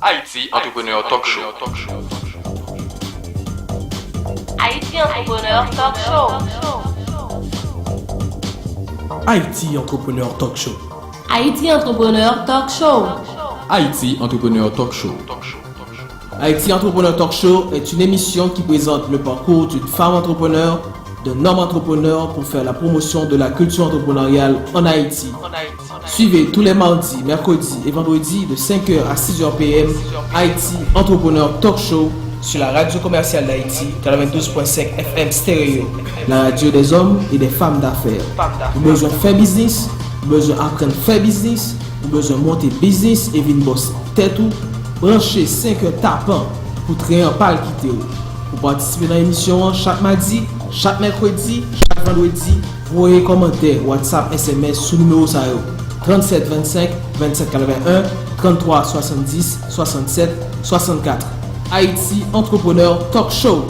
Haïti Entrepreneur Talk Show. Haïti Entrepreneur Talk Show. Haïti Entrepreneur Talk Show. Haïti Entrepreneur Talk Show. Haïti Entrepreneur Talk Show. Haïti Entrepreneur Talk Show est une émission qui présente le parcours d'une femme entrepreneur, d'un homme entrepreneur pour faire la promotion de la culture entrepreneuriale en Haïti. Suivez tous les mardis, mercredis et vendredis de 5h à 6h PM Haïti Entrepreneur Talk Show sur la radio commerciale d'Haïti 92.5 FM stéréo, la radio des hommes et des femmes d'affaires. Vous avez besoin de faire business, vous avez besoin d'apprendre à faire business, vous avez besoin de monter business et venir bosser tête ou branchez 5h tapant pour traiter un pal quitter. Pour participer dans l'émission chaque mardi, chaque mercredi, chaque vendredi, vous voyez commentaires WhatsApp, SMS sous numéro 37 25 27 81 33 70 67 64. Haïti Entrepreneur Talk Show.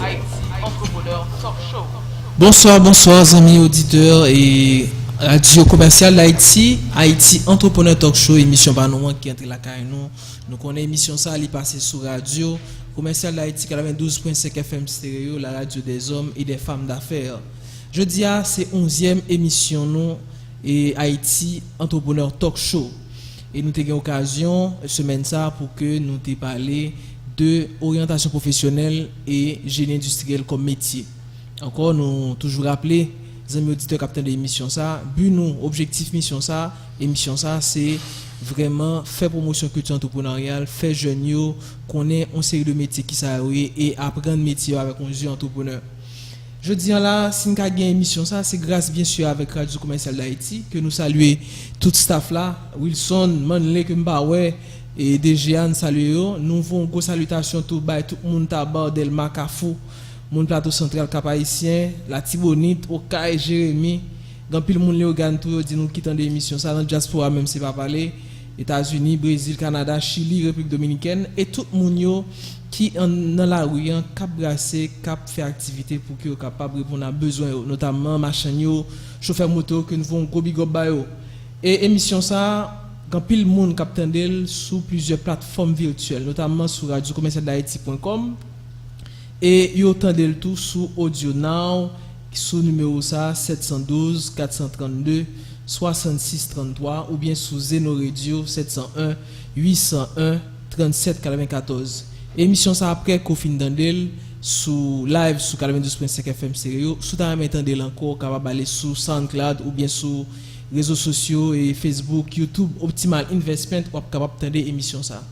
Bonsoir amis auditeurs et radio commerciale d'Haïti, Haïti Entrepreneur Talk Show, émission par nous qui entre la carrière nous connaissons émission ça elle passée sur radio commerciale d'Haïti 92.5 FM stéréo, la radio des hommes et des femmes d'affaires. Jeudi c'est 11e émission nous et Haïti Entrepreneur Talk Show et nous avons eu l'occasion semaine ça pour que nous te parler de orientation professionnelle et génie industriel comme métier. Encore nous toujours rappeler les amis auditeurs capitaine de l'émission ça, but nous objectif mission ça, émission ça c'est vraiment faire promotion culture entrepreneuriale, faire jeunes yo connaître une série de métiers qui ça et apprendre métier avec un jeune entrepreneur. Je dis là, si nous avons une émission, ça, c'est grâce bien sûr avec Radio Commerciale d'Haïti que nous saluons tout staff là, Wilson, Manley, Kembawe et DGA, saluons. Nous avons une salutation tout bas, tout le monde tabac, Delma, Kafou, mon plateau central Cap-Haïtien, la Tibonite, Oka et Jérémy. Grand pile monde les organes tout dit nous quittant des émissions ça dans diaspora même c'est pas parler. États-Unis, Brésil, Canada, Chili, République dominicaine et tout le monde qui dans la rue cap brasser cap faire activité pour que capable répondre à besoin notamment machin yo chauffeur moto que nous vont gros big up ba yo et émission ça quand pile monde cap tendel sur plusieurs plateformes virtuelles notamment sur radiocommercialdahaiti.com et yo tendel tout sur audio now sur numéro ça 712 432 66 33 ou bien sur Zeno Radio 701 801 37 94. Émission ça après Kofin Dandel sous live sur 92.5 FM stéréo sous ta m'entendez encore capable aller sur SoundCloud ou bien sur réseaux sociaux et Facebook, YouTube, Optimal Investment ou capable entendre émission ça.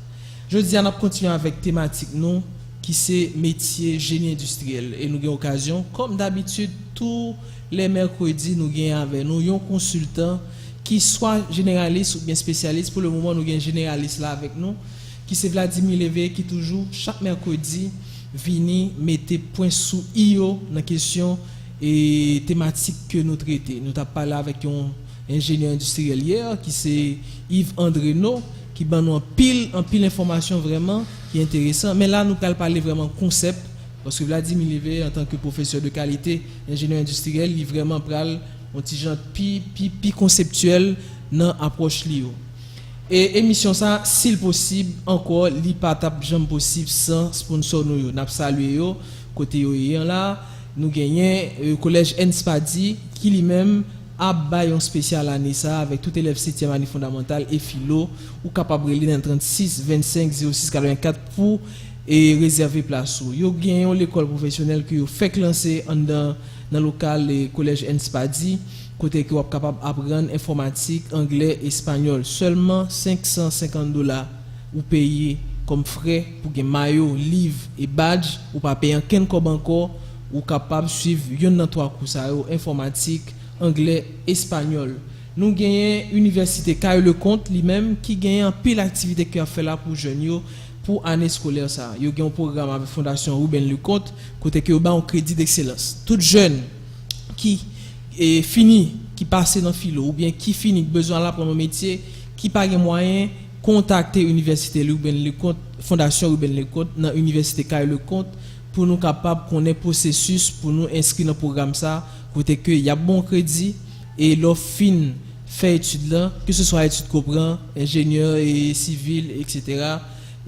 Je dis on va continuer avec thématique non qui c'est métier génie industriel et nous avons occasion comme d'habitude tous les mercredis nous gagnons avec nous un consultant qui soit généraliste ou bien spécialiste. Pour le moment nous avons un généraliste là avec nous qui c'est Vladimir Levé qui toujours chaque mercredi vini mettre point sous io dans question et thématique que nous traiter. Nous t'a parlé avec un ingénieur industriel hier qui c'est Yves Andreno qui ban nous en pile information vraiment qui est intéressant mais là nous allons parler vraiment concept parce que Vladimir Levé en tant que professeur de qualité ingénieur industriel il vraiment pral un petit genre pi conceptuel dans approche lio. Et émission ça s'il possible encore li pas tap jamais possible sans sponsor nous yo n'a salué yo côté yo hier là nous gagner collège Enspadi qui lui-même a bail un spécial année ça avec tout élève 7e année fondamentale et philo ou capable de dans 36 25 06 84 pour et réserver place ou yo gagné l'école professionnelle que yo fait lancer dans local le collège Enspadi côté que vous êtes capable d'apprendre informatique, anglais, espagnol. Seulement $550 ou payer comme frais pour que maillot, livre et badge ou pas payer aucun cob encore ou capable de suivre yon dans trois cours informatique, anglais, espagnol. Nous gagnons université Caille Lecomte lui-même qui gagne un pile activité qui a fait là pour jeunes pour année scolaire ça. Yo gagne un programme avec Fondation Ruben Lecomte côté que ba un crédit d'excellence. Tout jeune qui et fini qui passe dans philo ou bien qui finit besoin là pour un métier qui pas les moyens contacter université Ruben Lecomte Fondation Ruben Lecomte dans université Caille Lecomte pour nous capable connaître processus pour nous inscrire dans programme ça côté que il y a bon crédit et l'offre fait études là, que ce soit études comprend, ingénieur et civil, etc.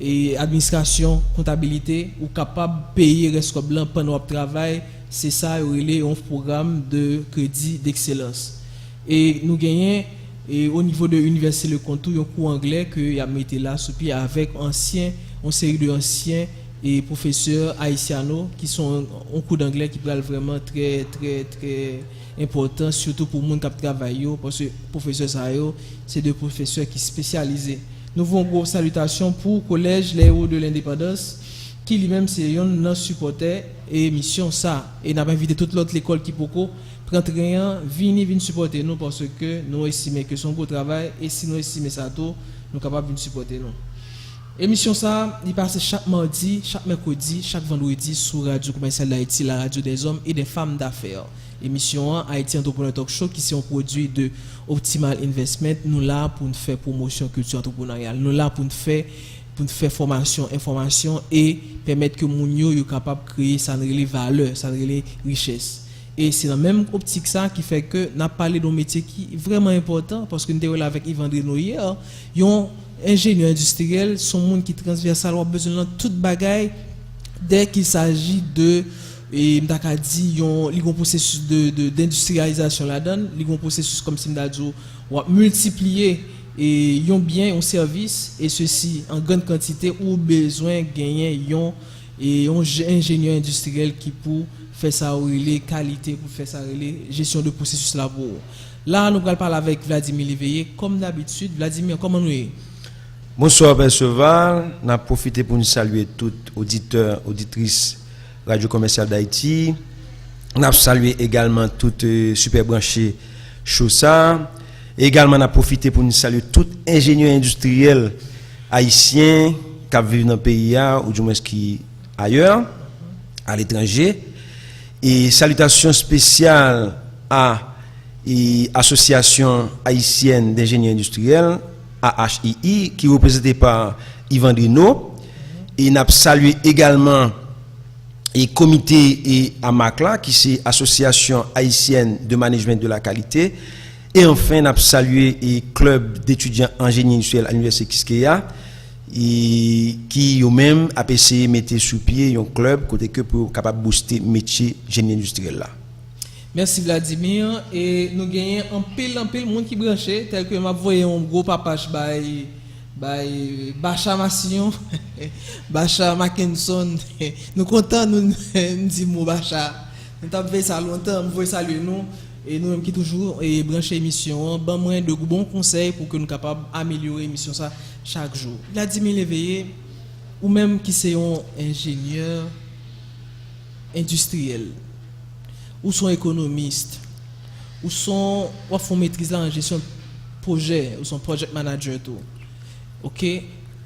et administration, comptabilité, ou capable de payer reste blanc pendant le travail, c'est ça un programme de crédit d'excellence. Et nous gagnons et au niveau de l'université Le Contour, un cours anglais que y a mis là sous pied avec une série d'anciens et professeurs haïtianos qui sont en cours d'anglais qui parlent vraiment très important, surtout pour les gens qui travaillent, parce que les professeurs, c'est des professeurs qui sont spécialisés. Nous avons une grosse salutation pour le Collège Les Héros de l'Indépendance, qui lui-même c'est un supporter et mission ça. Et nous avons invité toute l'autre école qui peut prendre rien, venir supporter nous parce que nous estimons que c'est un beau travail et si nous estimons ça tout, nous sommes capables de supporter nous. Émission ça, il passe chaque mardi, chaque mercredi, chaque vendredi sur Radio Commerciale d'Haïti, la radio des hommes et des femmes d'affaires. Émission Haïti Entrepreneur Talk Show qui est un produit de Optimal Investment. Nous là pour nous faire promotion culture entrepreneuriale. Nous là pour nous faire formation, information et permettre que moun yo yo capable créer ça les valeurs, ça les richesses. Et c'est dans la même optique ça qui fait que n'a parlé d'un métier qui est vraiment important parce que nous étions là avec Yvan Dreno hier, yon ingénieur industriel, son monde qui transversal a besoin de toute bagaille dès qu'il s'agit de et m'daka dit yon processus d'industrialisation là-dedans, un processus comme si m'dadjo ou multiplier et yon bien un service et ceci en grande quantité ou besoin gagner yon et un ingénieur industriel qui pour faire ça les qualité pour faire ça les gestion de processus labor. Là nous allons parler avec Vladimir Léveillé comme d'habitude. Vladimir, comment nous est? Bonsoir Perceval, n'a profité pour nous saluer tous auditeurs, auditrices Radio Commerciale d'Haïti. N'a salué également toutes super branchés Chosa. Également n'a profité pour nous saluer tous ingénieurs industriels haïtiens qui vivent dans le pays ou du moins qui ailleurs à l'étranger. Et salutations spéciales à l'Association haïtienne d'ingénieurs industriels, AHII, qui est représentée par Yvan Dreno. Et n'a salué également le comité et AMACLA, qui c'est Association haïtienne de management de la qualité. Et enfin, n'a salué le club d'étudiants en génie industriel à l'Université Kiskeya, et qui eux-mêmes a essayé de mettre sous pied un club côté que pour capable booster métier génie industriel là. Merci Vladimir et nous gagnons un pile monde qui branché tel que m'a voyé un gros papache by Bacha Massillon Bacha Mackinson nous content nous dit mon Bacha nous t'a fait ça longtemps vous saluer nous et nous même qui toujours et brancher émission ban moins de bons conseils pour que nous capable améliorer émission ça chaque jour. Vladimir Léveillé ou même qui c'est un ingénieur industriel ou sont économistes ou sont ou font maîtrise en gestion de projet ou sont project manager tout. OK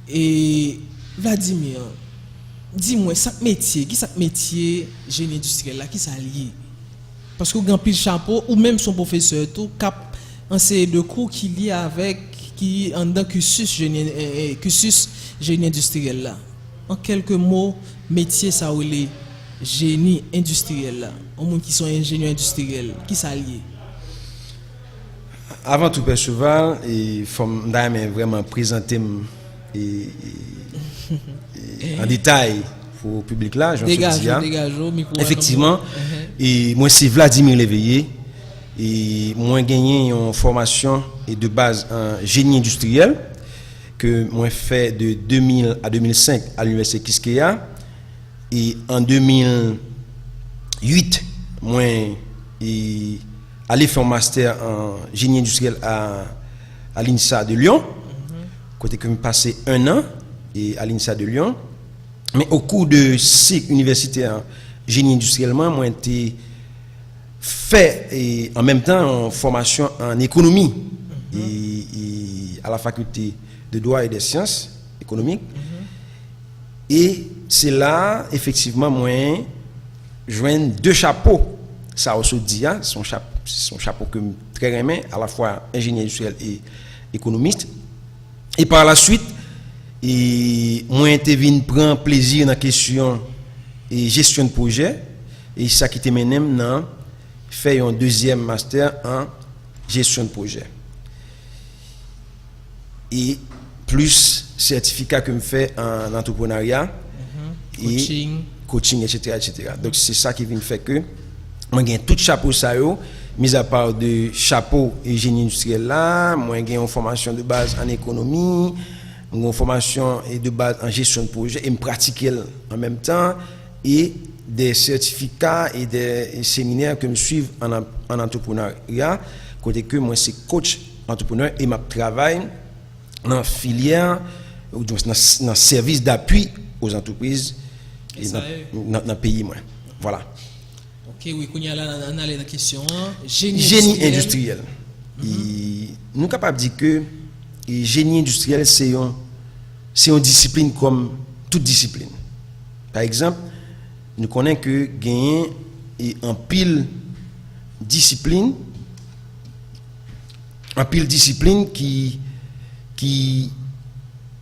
et Vladimir dis-moi ça métier génie industriel là qui ça lié parce que grand pile chapeau ou même son professeur tout cap enseigner de cours qui lié avec qui en dans cursus génie industriel là. En quelques mots, métier ça ou les génie industriel là. Au monde qui sont ingénieurs industriels, qui ça lié? Avant tout Perceval et forme vraiment présenter en détail pour le public là, dégage effectivement et moi c'est Vladimir Léveillé. Et moi gagné une formation et de base en génie industriel que moi fait de 2000 à 2005 à l'université Kiskeya et en 2008 moi allé faire un master en génie industriel à l'INSA de Lyon côté que me passé un an et à l'INSA de Lyon mais au cours de cycle universitaire en génie industriel moi été fait et en même temps en formation en économie et à la faculté de droit et des sciences économiques et c'est là effectivement moi joindre deux chapeaux ça aussi dit son chapeau que très aimé à la fois ingénieur industriel et économiste et par la suite et moi intervient prendre plaisir dans la question et gestion de projet et ça qui te mené dans fait un deuxième master en gestion de projet. et plus certificat que me fait en entrepreneuriat et coaching, etc. Donc c'est ça qui vient faire que moi j'ai tout chapeau ça yo, mis à part de chapeau et génie industriel là, moi j'ai une formation de base en économie, une formation de base en gestion de projet et me pratiquer en même temps et des certificats et des séminaires que me suivent en entrepreneuriat, côté que moi c'est coach entrepreneur et ma travail dans filière ou dans service d'appui aux entreprises et dans le pays moi. Voilà. OK, oui, qu'on y a là on a la question génie industriel. Nous sommes capables de dire que génie industriel c'est une discipline comme toute discipline. Par exemple, nous connaissons que gagner et en pile discipline qui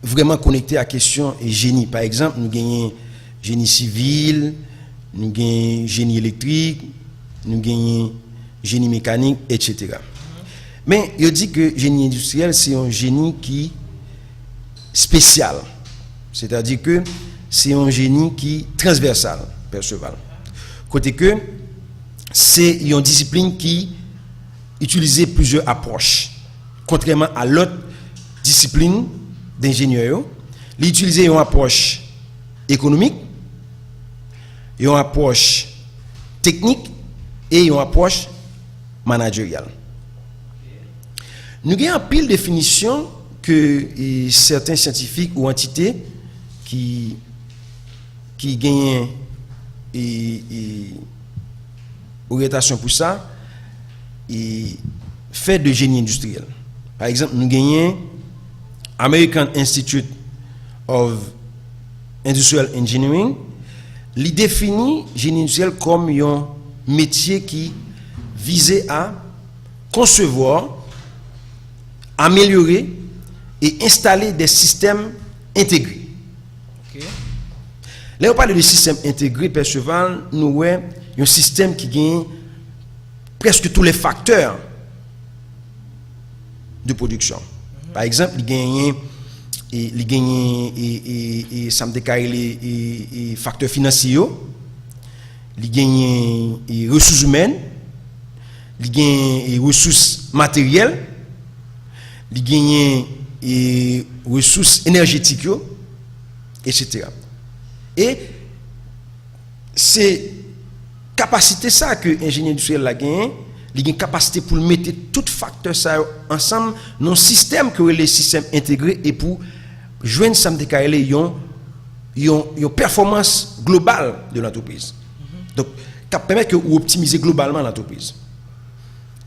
vraiment connecté à la question et génie. Par exemple, nous gagnons génie civil, nous gagnons génie électrique, nous gagnons génie mécanique, etc. Mais je dis que génie industriel, c'est un génie qui spécial. C'est-à-dire que c'est un génie qui transversal, perceval. Côté que c'est une discipline qui utilise plusieurs approches. Contrairement à l'autre discipline d'ingénieur, il utilise une approche économique, une approche technique et une approche managériale. Nous avons une pile de définitions que certains scientifiques ou entités qui gagnent orientation pour ça et fait de génie industriel. Par exemple, nous gagnons American Institute of Industrial Engineering, il définit génie industriel comme un métier qui visait à concevoir, améliorer et installer des systèmes intégrés. Okay. Là, on parle de système intégré, perceval, nous avons un système qui gagne presque tous les facteurs de production. Par exemple, il gagne ça me décale les facteurs financiers, il gagne les ressources humaines, il gagne les ressources matérielles, il gagne les ressources énergétiques, etc. Et c'est capacité ça que l'ingénieur industriel a gagné. Il a une capacité pour mettre tout facteur ça ensemble dans un système que les systèmes intégrés et pour joindre ça une performance globale de l'entreprise. Donc, ça permet que vous optimisez globalement l'entreprise.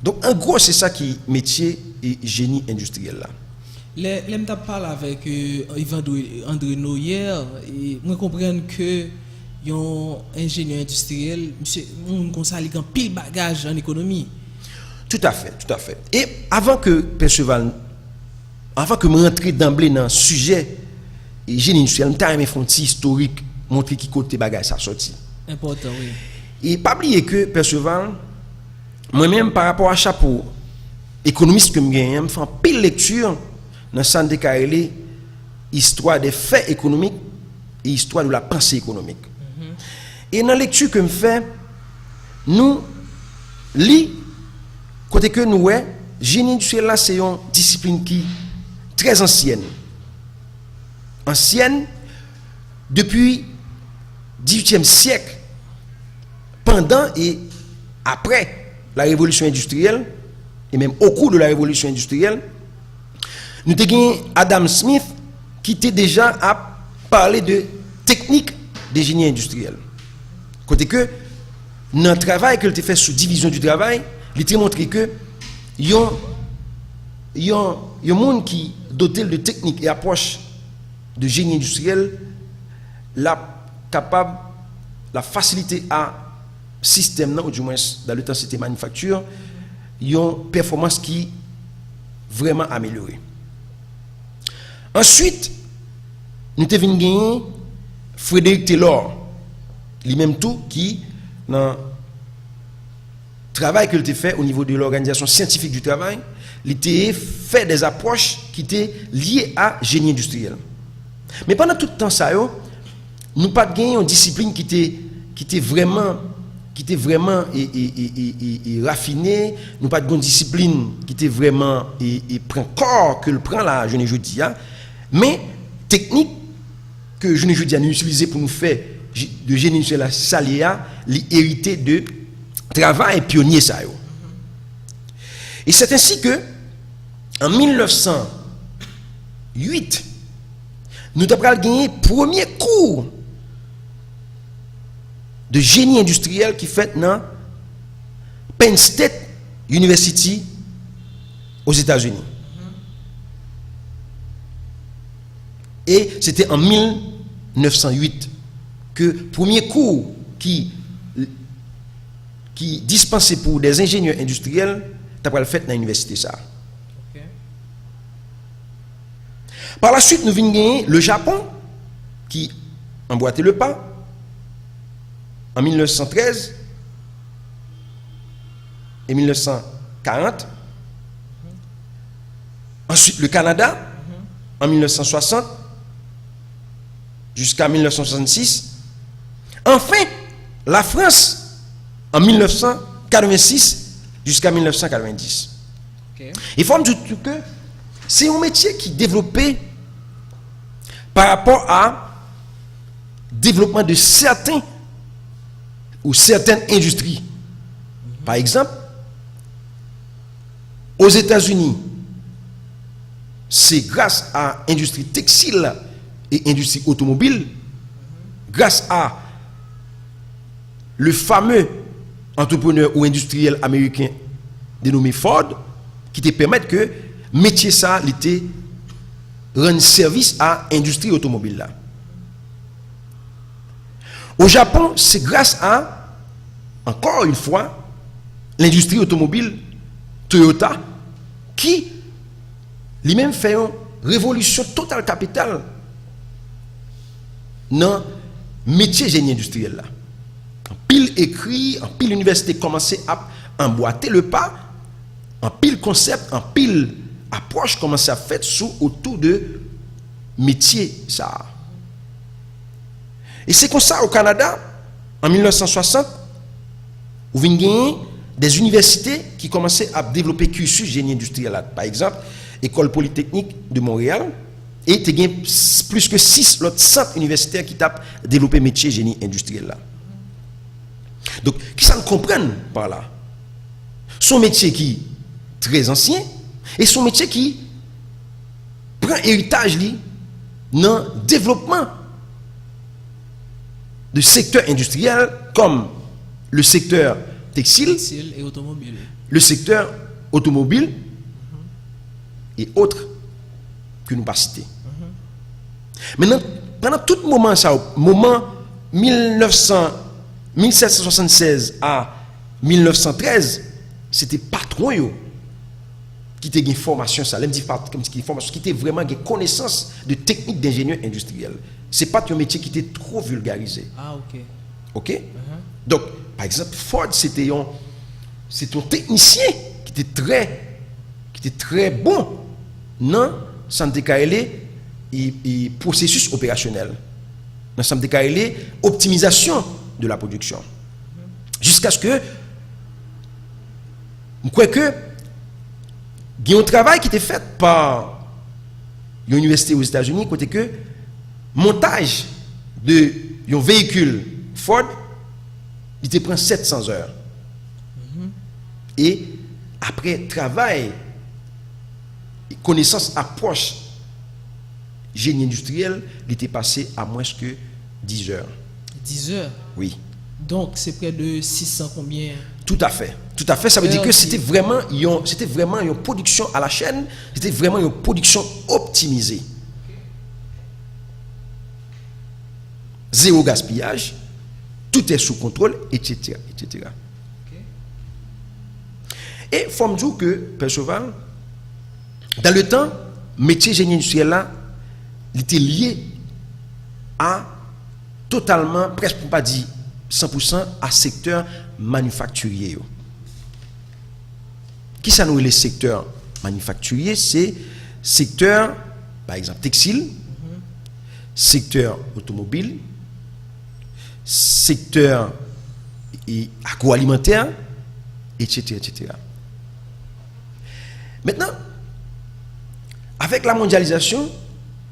Donc, en gros, c'est ça qui est métier et génie industriel là. Les parle avec Yvan André hier et moi comprendre que un ingénieur industriel, monsieur, on conseille un pile bagage en économie. Tout à fait. Et avant que je rentre d'emblée dans le sujet et génie industriel, je vais faire un petit historique, montrer qui côté bagage ça sorti. Important, oui. Et pas oublier que Perceval, moi-même par rapport à chapeau économiste que je gagne, je fais une pile lecture dans le centre de Carrelé, histoire des faits économiques et histoire de la pensée économique. Et dans la lecture que je fais, nous lisons, côté que nous, génie industriel là, c'est une discipline qui est très ancienne. Ancienne depuis le 18e siècle, pendant et après la révolution industrielle, et même au cours de la révolution industrielle, nous avons Adam Smith qui était déjà à parler de technique de génie industriel. Côté que, dans le travail qu'il a fait sous division du travail, il a montré que il y a un monde qui doté de technique et approche de génie industriel, la capable, la facilité à système, ou du moins dans l'intensité manufacture, il y a une performance qui vraiment améliorée. Ensuite, nous avons gagné Frédéric Taylor, lui-même tout qui, dans le travail qu'il a fait au niveau de l'organisation scientifique du travail, il était fait des approches qui étaient liées à génie industriel. Mais pendant tout le temps ça nous pas gagné une discipline qui était vraiment raffinée, nous pas de discipline qui était vraiment et prend corps que le prend là je ne dis mais technique que je ne dis nous utiliser pour nous faire de génie industriel ça l'hérité de travail pionnier ça yo. Et c'est ainsi que en 1908 nous avons gagné premier cours de génie industriel qui fait dans Penn State University aux États-Unis. Et c'était en 1908 que premier cours qui dispensé pour des ingénieurs industriels t'as fait dans l'université ça. Okay. Par la suite nous venons gagner le Japon qui emboîtait le pas en 1913 et 1940. Ensuite, le Canada en 1960 jusqu'à 1966. Enfin, la France en 1986 jusqu'à 1990. Okay. Il faut me dire que c'est un métier qui est développé par rapport à développement de certaines industries. Par exemple, aux États-Unis, c'est grâce à l'industrie textile et l'industrie automobile, grâce à le fameux entrepreneur ou industriel américain dénommé Ford, qui te permettent que métier ça, l'été, rendre service à l'industrie automobile là. Au Japon, c'est grâce à, encore une fois, l'industrie automobile Toyota qui lui-même fait une révolution totale capitale dans le métier génie industriel là. En pile écrit, en pile université commençait à emboîter le pas, en pile concept, en pile approche commençait à faire autour de métier ça. Et c'est comme ça au Canada, en 1960, où il y a des universités qui commençaient à développer cursus génie industriel là. Par exemple, École Polytechnique de Montréal, et il y a plus que 6 autres centres universitaires qui ont développé métier génie industriel là. Donc, qui ça nous comprenne par là? Son métier qui est très ancien et son métier qui prend héritage dans le développement de secteurs industriels comme le secteur textile et automobile. Le secteur automobile et autres que nous pas cités. Maintenant, pendant tout moment ça, moment 1776 à 1913, c'était patron yo qui était une formation ça, l'aime dit comme qui formation qui était vraiment une connaissance de technique d'ingénieur industriel. C'est pas un métier qui était trop vulgarisé. Ah OK. OK? Donc par exemple Ford c'est un technicien qui était très bon dans santé et processus opérationnel. Dans santé optimisation de la production. Jusqu'à ce que je crois que il y a un travail qui était fait par l'université aux États-Unis côté que montage de un véhicule Ford il te prend 700 heures. Et après travail connaissance approche génie industriel, il était passé à moins que 10 heures. 10 heures? Oui. Donc c'est près de 600 combien? Tout à fait. Tout à fait. Ça veut dire que c'était vraiment une production à la chaîne, c'était vraiment une production optimisée. Zéro gaspillage, tout est sous contrôle, etc. etc. Et il faut me dire que, Père Cheval, dans le temps, le métier génie industriel là, il était lié à totalement, presque pour pas dire 100% à secteur manufacturier. Qui ça nous est le secteur manufacturier, c'est secteur, par exemple, textile, secteur automobile, secteur agroalimentaire, etc., etc. Maintenant, avec la mondialisation,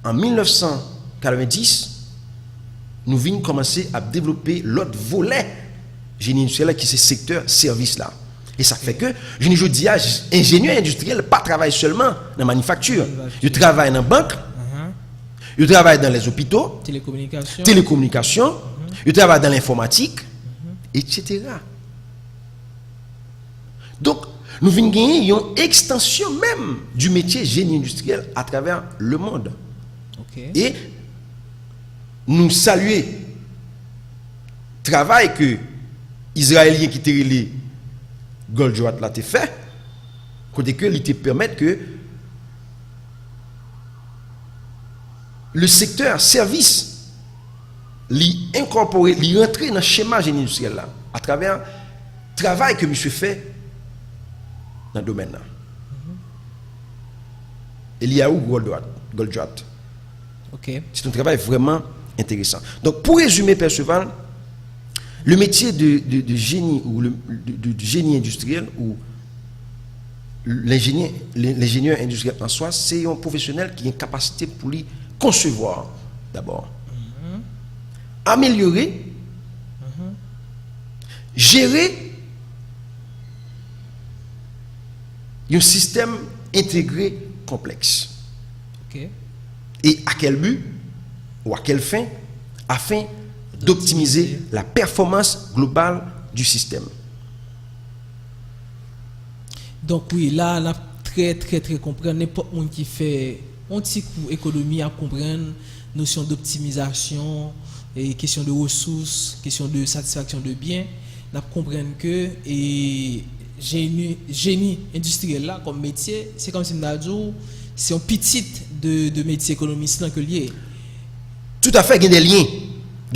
en 1990, nous venons commencer à développer l'autre volet génie industriel qui c'est secteur service là. Et ça fait que, je dis, ingénieur industriel, pas travaille seulement dans la manufacture. Je travaille dans la banque, je travaille dans les hôpitaux, télécommunications, je travaille dans l'informatique, etc. Donc, nous venons gagner une extension même du métier génie industriel à travers le monde. Et nous saluons le travail que Israéliens qui étaient Goldjoat l'a fait, côté que il te permettre que le secteur service l'y incorporer, l'y rentrer dans le schéma génie industriel là, à travers le travail que monsieur fait dans le domaine là. Il y a où Goldjoat. C'est un travail vraiment intéressant. Donc pour résumer, Perceval, le métier de génie ou de génie industriel ou l'ingénieur industriel en soi, c'est un professionnel qui a une capacité pour lui concevoir d'abord, améliorer, gérer un système intégré complexe. Et à quel but ou à quelle fin? Afin d'optimiser la performance globale du système. Donc oui, là, on a très comprendre n'importe qui fait un petit coup économie à comprendre notion d'optimisation et question de ressources, question de satisfaction de biens, on comprendre que génie industriel là comme métier, c'est comme si on a dit c'est un petit de métier économiste que lié. Tout à fait, il y a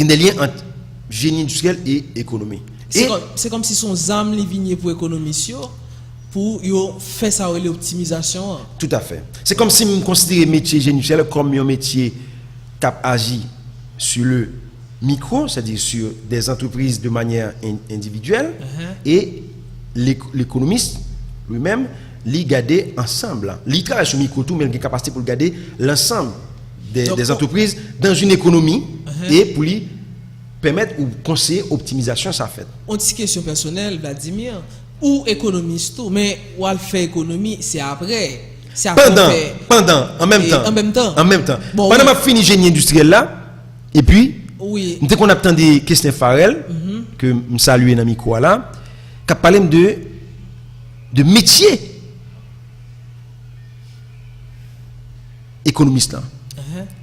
des liens entre génie industriel et économie. C'est comme si son âme les vignes pour économiser pour faire ça l'optimisation. Tout à fait. C'est comme si on considérait le métier génie industriel comme un métier qui agit sur le micro, c'est-à-dire sur des entreprises de manière individuelle, et l'économiste lui-même les garder ensemble. Il travaille sur le micro tout, mais il a la capacité pour garder l'ensemble des entreprises dans une économie et pour lui permettre ou conseiller optimisation ça fait. On dit question personnelle, Vladimir, ou économiste tout, mais ou al fait économie, c'est après. En même temps. Bon, pendant ma fini génie industriel là, et puis, dès qu'on attend des questions Farel, que me salue dans micro là, qui parle de métier économiste là.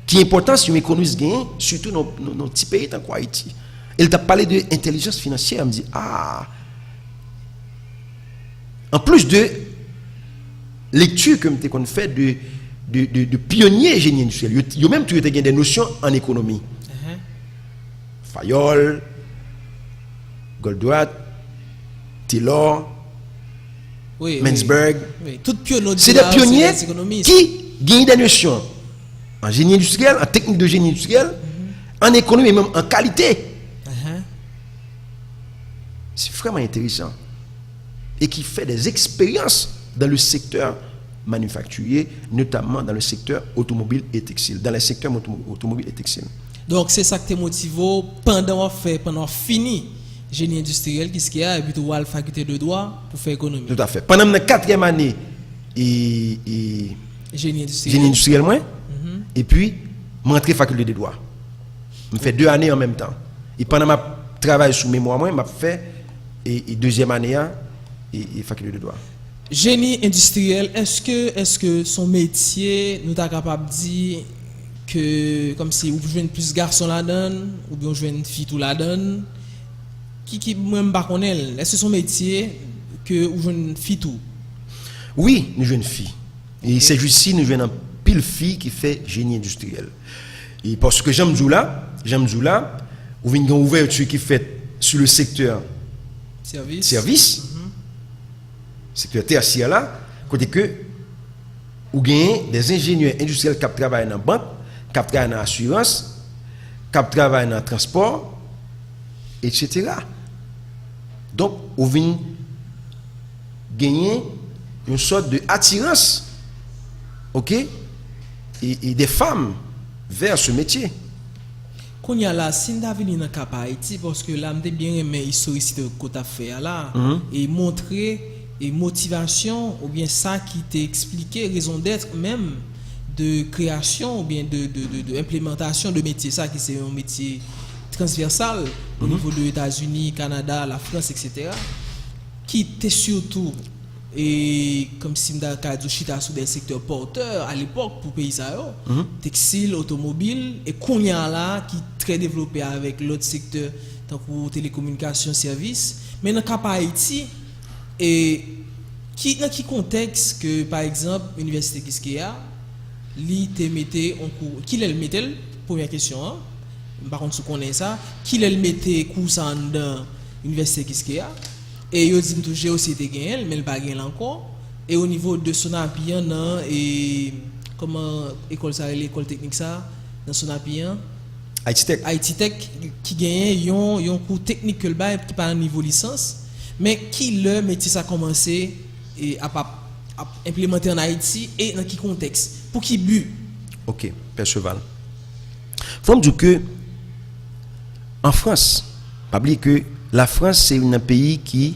Qui est important si un économiste gagne, surtout dans nos petits pays tant qu'Haïti. Il t'a parlé de intelligence financière, il me dit en plus de lecture que tu as fait de pionniers génie industriel, il y a même tu as des notions en économie. Fayol, Goldjoat, Taylor, Mansberg. C'est des pionniers qui gagnent des notions en génie industriel, en technique de génie industriel, en économie et même en qualité. C'est vraiment intéressant. Et qui fait des expériences dans le secteur manufacturier, notamment dans le secteur automobile et textile, dans les secteurs automobile et textile. Donc c'est ça qui te motive pendant fini génie industriel, qu'est-ce qu'il y a, et puis tu as la faculté de droit pour faire économie. Tout à fait. Pendant la 4e année, génie industriel moins, et puis m'entrer faculté de droit. Je fais 2 années en même temps. Et pendant ma travail sous mémoire moi, je fait et 2e année et faculté de droit. Génie industriel, est-ce que son métier nous est capable de dire que comme si vous jouez plus garçon la donne ou bien vous jouez une fille tout la donne qui même pas connaît, est-ce que son métier que vous jouez une fille tout? Oui, nous jouons une fille. Et c'est juste ici nous jouons un pile fille qui fait génie industriel. Et parce que j'aime là, vous avez une ouverture qui fait sur le secteur service. Secteur tertiaire là, côté que ou gain des ingénieurs industriels qui travaillent dans la banque, qui travaillent dans l'assurance, qui travaillent dans le transport, etc. Donc, on vient gagner une sorte d'attirance, ok, et des femmes vers ce métier. Qu'on y a là, si nous avons dans le cas Haïti, parce que là, nous bien aimé historicité qu'on a fait là, et montrer et motivation, ou bien ça qui t'a expliqué, raison d'être même de création, ou bien de implémentation de métier, ça qui c'est un métier transversal au niveau des États-Unis, Canada, la France, etc. Qui était surtout, et comme si nous avons chita sur des secteurs porteurs à l'époque pour pays textile, automobile, et qu'on y a là qui est très développé avec l'autre secteur, tant pour télécommunications, services. Mais dans le cas Haïti, et dans quel contexte que, par exemple, l'université Kiskeya, li te mette en cours, qui le mettait, première question, hein? Par contre, si on connaît ça, qui le mettait cours dans l'université Kiskeya, et yo dit toujours aussi te gagné, mais il pas gagné encore, et au niveau de son appian, et comment école ça, l'école technique ça, dans son appian, Haïti Tech, qui gagne un cours technique que le bail qui pas un niveau licence, mais qui le métier ça commencé et à implémenter en Haïti et dans quel contexte, pour qui but. Ok, Perceval. Faut me dire que en France, pas oublier que la France c'est un pays qui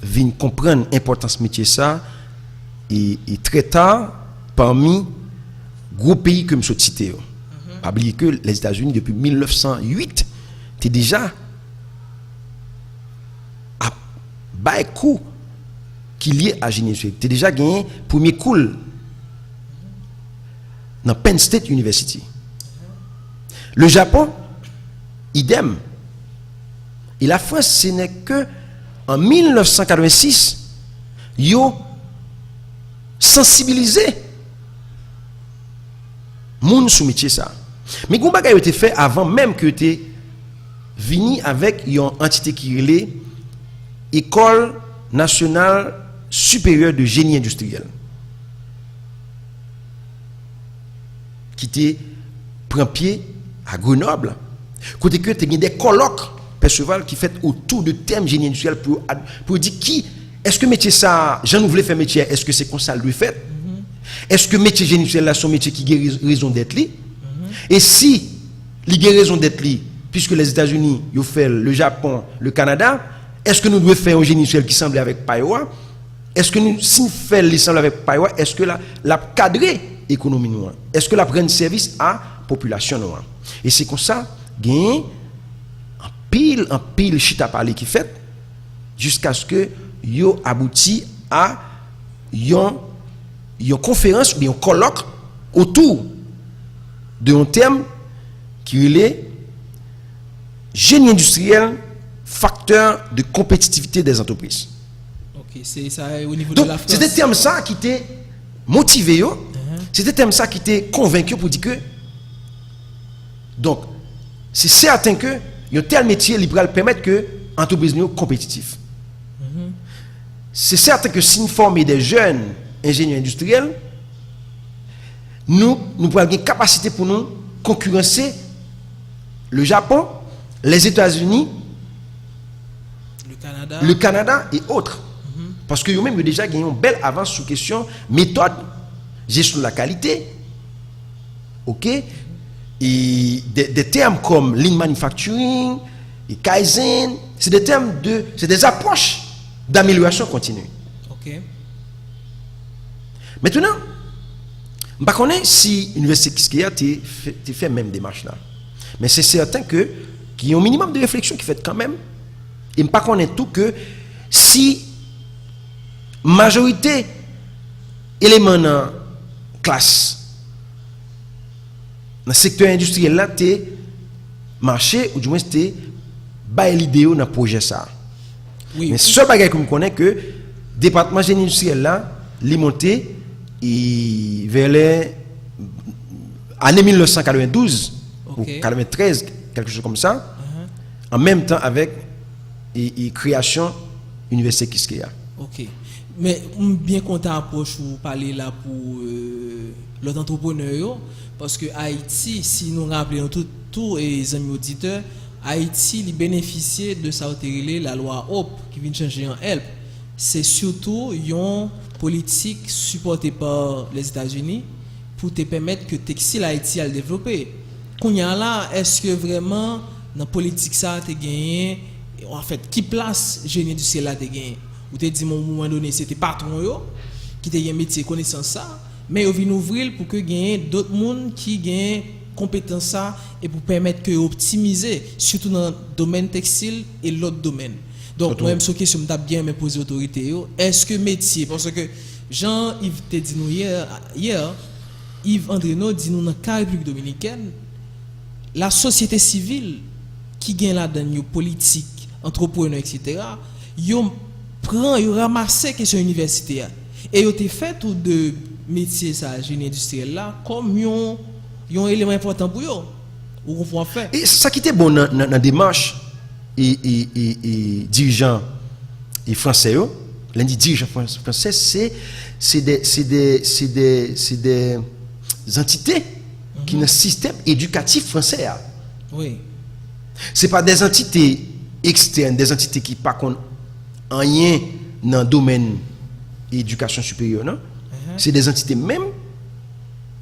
vient comprendre l'importance métier ça et très tard parmi gros pays comme je cité. Pas oublier que les États-Unis depuis 1908 étaient déjà à bas coup qui lié à génie industriel. Tu as déjà gagné premier cours dans Penn State University. Le Japon, idem. Et la France, ce n'est que en 1986, yo sensibilisé moun sous métier ça. Mais gon bagay a été fait avant même que tu venu avec une entité qui est École nationale supérieure de génie industriel. Qui te prend pied à Grenoble. Côté que tu as des colloques Perceval qui fait autour de thèmes génie industriel pour dire qui est-ce que métier ça, j'en voulais faire métier, est-ce que c'est comme ça le fait? Est-ce que métier génie industriel là son métier qui a raison d'être li? Et si il a raison d'être li, puisque les États-Unis, ils fait le Japon, le Canada, est-ce que nous devons faire un génie industriel qui semble avec Paiwa? Est-ce que nous, si nous faisons l'ensemble avec Paiwa, est-ce que la cadrer l'économie noire? Est-ce que la prendre service à la population noire? Et c'est comme ça, gagne en pile chita parler qui fait, jusqu'à ce que yo abouti à une conférence ou un colloque autour d'un thème qui est génie industriel, facteur de compétitivité des entreprises. Ok, c'est ça au niveau donc, de la France. C'était thème ça qui t'est motivé, c'était thème ça qui t'est convaincu pour dire que donc c'est certain que un tel métier libéral permet que l'entreprise soit compétitive. C'est certain que si nous formons des jeunes ingénieurs industriels, nous pourrons avoir une capacité pour nous concurrencer le Japon, les États-Unis, le Canada et autres. Parce que eux-mêmes ont déjà gagné une belle avance sur question méthode, gestion de la qualité, ok, et des termes comme lean manufacturing et kaizen, c'est des termes c'est des approches d'amélioration continue. Ok. Maintenant, je ne sais pas si l'université Kiskeya a fait même démarche là, mais c'est certain que qu'il y a un minimum de réflexion qui fait quand même. Et je ne sais pas tout que si majorité éléments dans la classe dans le secteur industriel là t'es marché ou du moins t'es bail l'idée dans le projet ça. Oui, mais ce bagage que je connais que département génie industriel là li monté et vers les années 1992 ou 93 quelque chose comme ça en même temps avec et création université Kiskeya. OK. Mais bien content approche pour parler là pour l'autre entrepreneur parce que Haïti, si nous rappelons tout et les amis auditeurs, Haïti il bénéficiait de ça la loi HOP qui vient changer en HELP. C'est surtout une politique supportée par les États-Unis pour te permettre que textile Haïti à le développer. Qu'on y a là, est-ce que vraiment dans la politique ça te gagné en fait qui place génie industriel là te gagné? Ou te dit à un moment donné c'était patron yo qui te un métier connaissance ça mais yo vinn ouvrir pour que gagner d'autres monde qui gagnent compétence ça et pour permettre que optimiser surtout dans le domaine textile et l'autre domaine. Donc moi même cette question m't'a bien me poser autorité yo, est-ce que métier parce que Jean-Yves te dit nous hier Yves Andreno dit nous dans la République dominicaine la société civile qui gagne là-dedans politique, entrepreneur etc. yo ramassé question université et yo te fait tout de métier ça génie industriel là comme yon élément important pour yo ou qu'on faire et ça qui était bon dans démarche et dirigeants et français yo lundi dirigeants français c'est des entités qui dans le système éducatif français oui c'est pas des entités externes des entités qui pas rien dans le domaine éducation supérieure non c'est des entités même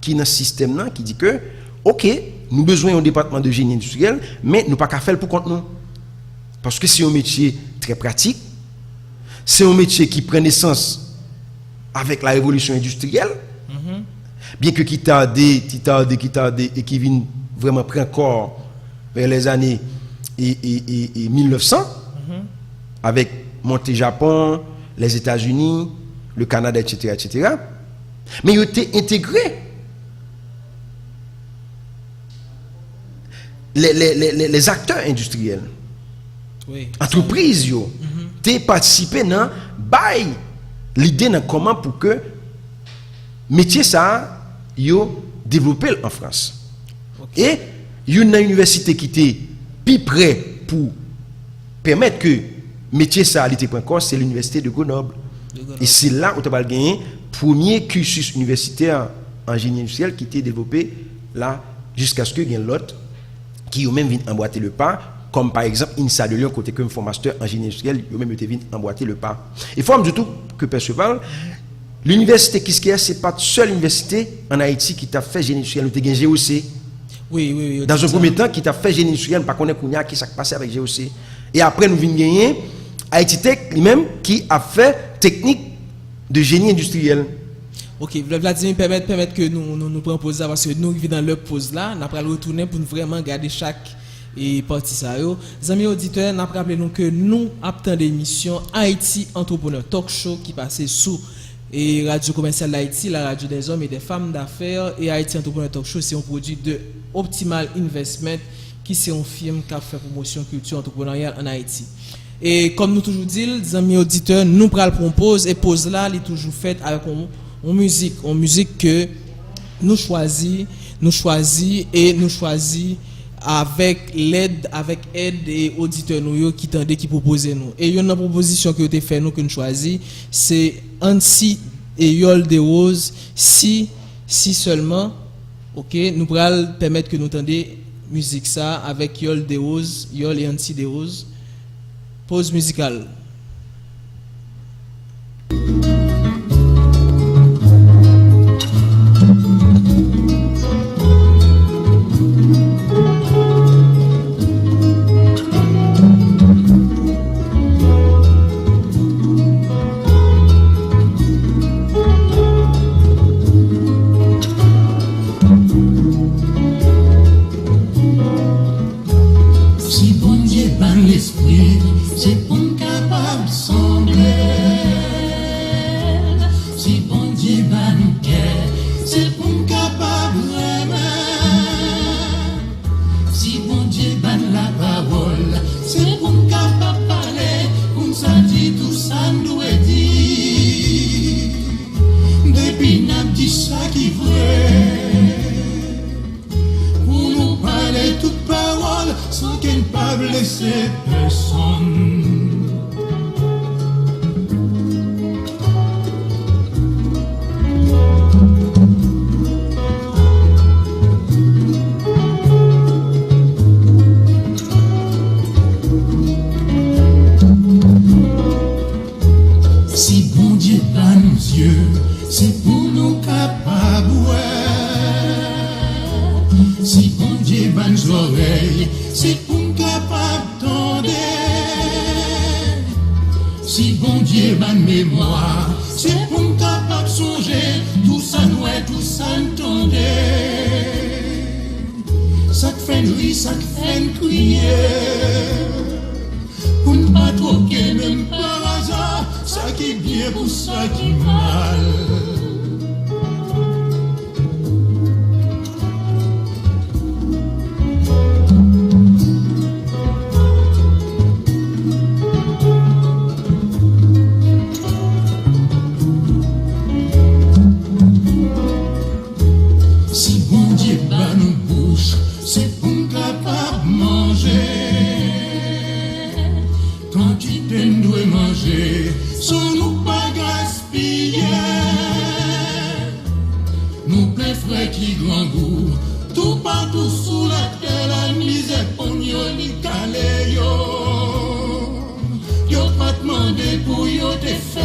qui dans le système là qui dit que OK nous besoin d'un département de génie industriel mais nous pas qu'à faire pour compte nous parce que c'est un métier très pratique c'est un métier qui prend naissance avec la révolution industrielle bien que qui tardé et qui vient vraiment prendre corps vers les années et 1900 avec montée Japon, les États-Unis, le Canada, etc. Mais ils ont été intégrés. Les acteurs industriels, oui, entreprises, ils ont participé dans l'idée dans comment pour que métier ça yo développé en France. Et il y a une université qui était plus près pour permettre que métier ça était prendre corps, c'est l'université de Grenoble. Et c'est là où tu as gagné premier cursus universitaire en génie industriel qui était développé là jusqu'à ce que gagne l'autre qui ont même vient emboîter le pas comme par exemple INSA de Lyon côté que me master en génie industriel, ils ont même été vient emboîter le pas. Il faut du tout que Perceval l'université Kiskeya c'est pas seule université en Haïti qui t'a fait génie industriel, tu as gagné GOC. Oui. Dans un premier temps qui t'a fait génie industriel pas connaître kounya qui s'est passé avec GOC. Et après nous venons gagner Haïti Tech lui-même qui a fait technique de génie industriel. OK, Vladimir permettre que nous prenions ça parce que nous vivons dans leur pause là, nous allons retourner pour vraiment garder chaque partie ça yo. Amis auditeurs, nous rappelons nous que nous attendons l'émission Haïti Entrepreneur Talk Show qui passait sous et Radio Commerciale d'Haïti, la radio des hommes et des femmes d'affaires et Haïti Entrepreneur Talk Show c'est un produit de Optimal Investment qui c'est un film qui a fait promotion culture entrepreneuriale en Haïti. Et comme nous toujours dit, les amis auditeurs, nous prenons pause et pause là, elle est toujours faite avec une musique que nous choisit avec aide et auditeurs nous qui tendent qui proposent nous. Et il y a une proposition qui a été faite nous que nous choisit, c'est Ansi et Yol de Rose si seulement OK, nous pourrons permettre que nous tendions musique ça avec Yol de Rose, Yol et Ansi de Rose. Pause musicale. Si bon Dieu ban l'esprit, c'est pour capable sembler. Si bon Dieu ban cœur, c'est pour capable aimer. Si bon Dieu ban la parole, c'est pour capable parler. Comme ça dit tout ça nous est dit. Depuis n'a dit ça qui vrai. Pour nous parler toute parole sans qu'elle pas blesser personne. c'est pour nous capables. Si bon Dieu ban oreilles, c'est pour nous capables d'entendre. Si bon Dieu ban mémoire, c'est pour nous capables de songer. Tout ça nous est, tout ça entendre. Ça fait nuit, ça fait crier. Pour ne pas troquer même par hasard, ça qui bien pour ça qui mal. Si bon Dieu bat nos bouches, c'est pour nous capables de manger. Quand tu t'aimes de manger, sans nous pas gaspiller. Nous plein frais qui grand goût, tout partout sous la terre, la misère pour nous li calé yo. Yo pas demandé pour yo te fait.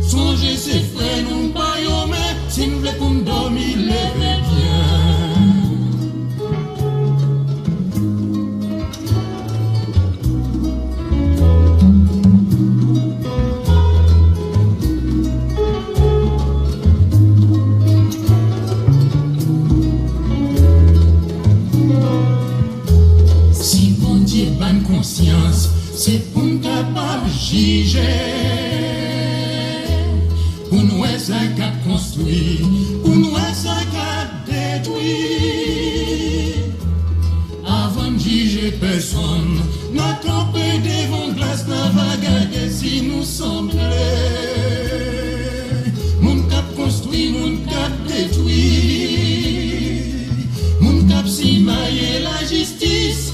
Songez ces frères nous pas yo mais si nous voulons pour nous dormir, levez bien. Si bon Dieu ban conscience, c'est pour nous capables de juger. Pour nous ça qu'a construit, pour nous ça qu'a détruit. Avant de juger personne, n'a campé devant glace, n'a va garder si nous semblons. Mon cap construit, mon cap détruit. Mon cap si maille la justice,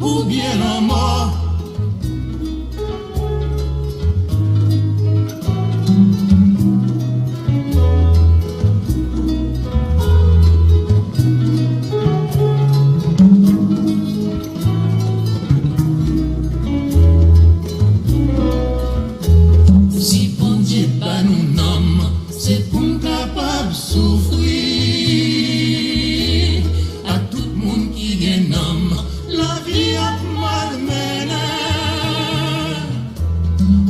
ou bien la mort. Si bon Dieu bat nous nomme, c'est pour nous capables de souffrir. À tout le monde qui est nomme, la vie a mal mené.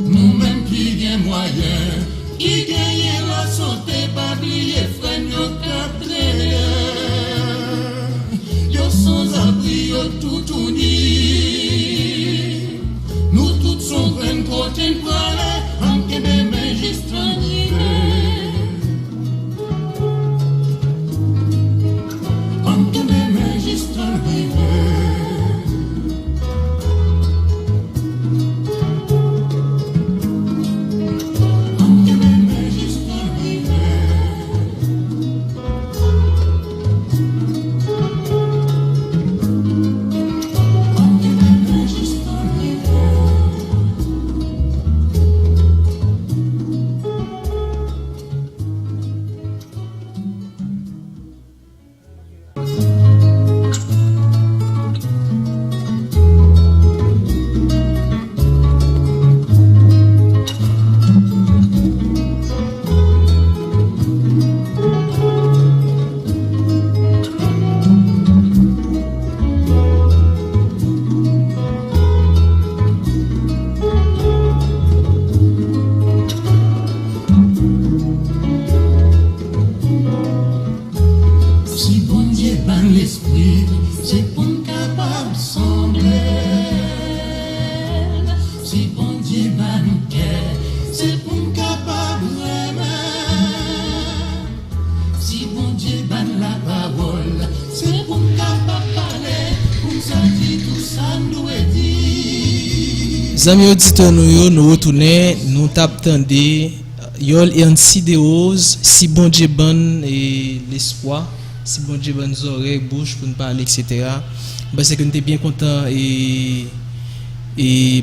Nous-mêmes qui gagnons moyen, qui gagnons la santé, pas oublier frère, nos quatrième. Yo sans abri, yo tout uni. Nous tous sommes graines côté pour aller, en Québec, mais juste en hiver. En Québec, mais juste en hiver. En Québec, mais juste en hiver. En Québec, mais juste en hiver. Si bon Dieu ban l'esprit, c'est pour nous capables de sembler. Si bon Dieu ban nous cœur, c'est pour nous capables d'aimer. Si bon Dieu ban la parole, c'est pour nous capables de parler, pour nous dire tout ça nous est dit. Amis auditeurs, nous retournons, nous t'attendons. Yol et Ansi de Rose, si bon Dieu bon et l'espoir, si bon Dieu bon oreilles, bouche pour nous parler, etc. Parce que nous sommes bien contents et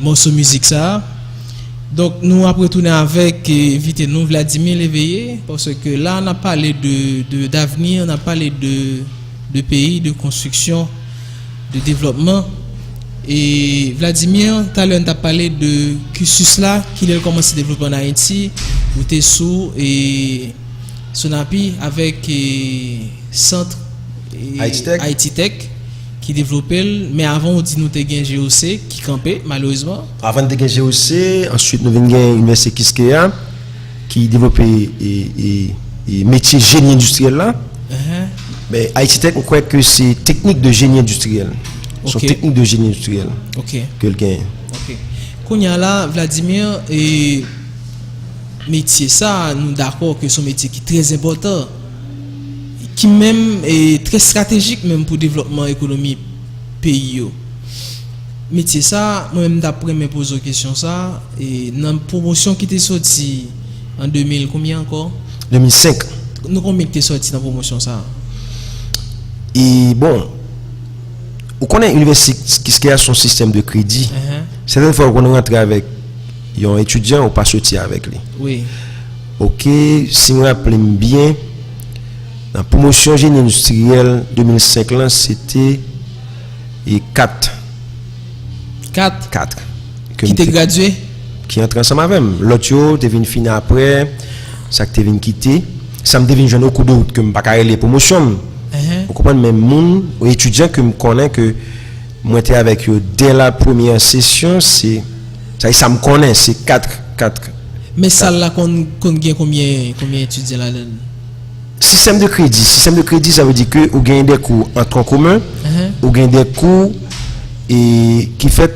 morceau musique ça. Donc nous après retourner avec invité nous Vladimir Léveillé parce que là on a parlé d'avenir, on a parlé de pays, de construction, de développement Et Vladimir, tout à l'heure, on a parlé de cursus là, qui a commencé à développer en Haïti, où tu es sous et Sonapi avec centre Haïti Tech qui développait, mais avant on dit nous t'es gagné GOC qui campait malheureusement. Avant de gagner GOC, ensuite nous venons gagner l'université Kiskeya qui développait métier génie industriel là. Mais Haïti Tech, on croit que c'est technique de génie industriel. Son technique de génie industriel. OK. Que le gagne. OK. Qu'on y a là Vladimir et métier ça, nous d'accord que son métier qui est très important, qui même est très stratégique même pour le développement économique pays. Métier ça, moi-même d'après me poser question ça et dans la promotion qui était sortie en 2000 combien encore 2005. Nous combien qui est sorti dans la promotion ça? Et bon, on connaît l'université qui a son système de crédit. Certaines fois qu'on rentre avec un étudiant, on pas sortir avec lui. Oui. OK, si je me rappelle bien, la promotion génie industriel 2005 là, c'était 4. Qui t'es gradué? Qui entre ensemble avec moi. L'autre, tu es venu finir après, ça que tu es venu quitter. Ça me devient au coup de route que je ne peux pas les promotions. Vous comprenez, même monde, aux étudiants que je connais, que moi j'étais avec eux dès la première session, ça me connaît, c'est 4. Mais ça là, qu'on gagne combien étudiants là-dedans? Système de crédit, ça veut dire que vous gagnez des cours en tronc commun, vous gagnez des cours qui fait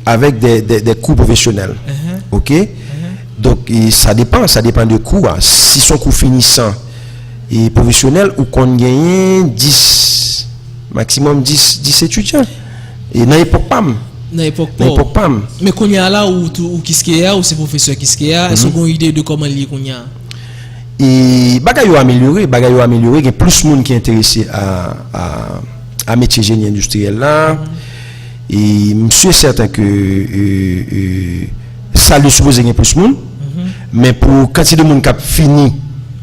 avec des cours professionnels. OK? Donc ça dépend de cours. Si son cours finissant et professionnel, ou qu'on gagne 10, maximum 10 étudiants. Et dans l'époque PAM. Mais qu'on y a là où Kiskeya ou c'est professeur Kiskeya, est-ce qu'on a une idée de comment lier qu'on y a? Et bagaille amélioré, il y a plus de monde qui est intéressé à métier génie industriel là. Et je suis certain que ça le suppose qu'il y a plus de monde. Mais pour quand il y a de monde qui a fini,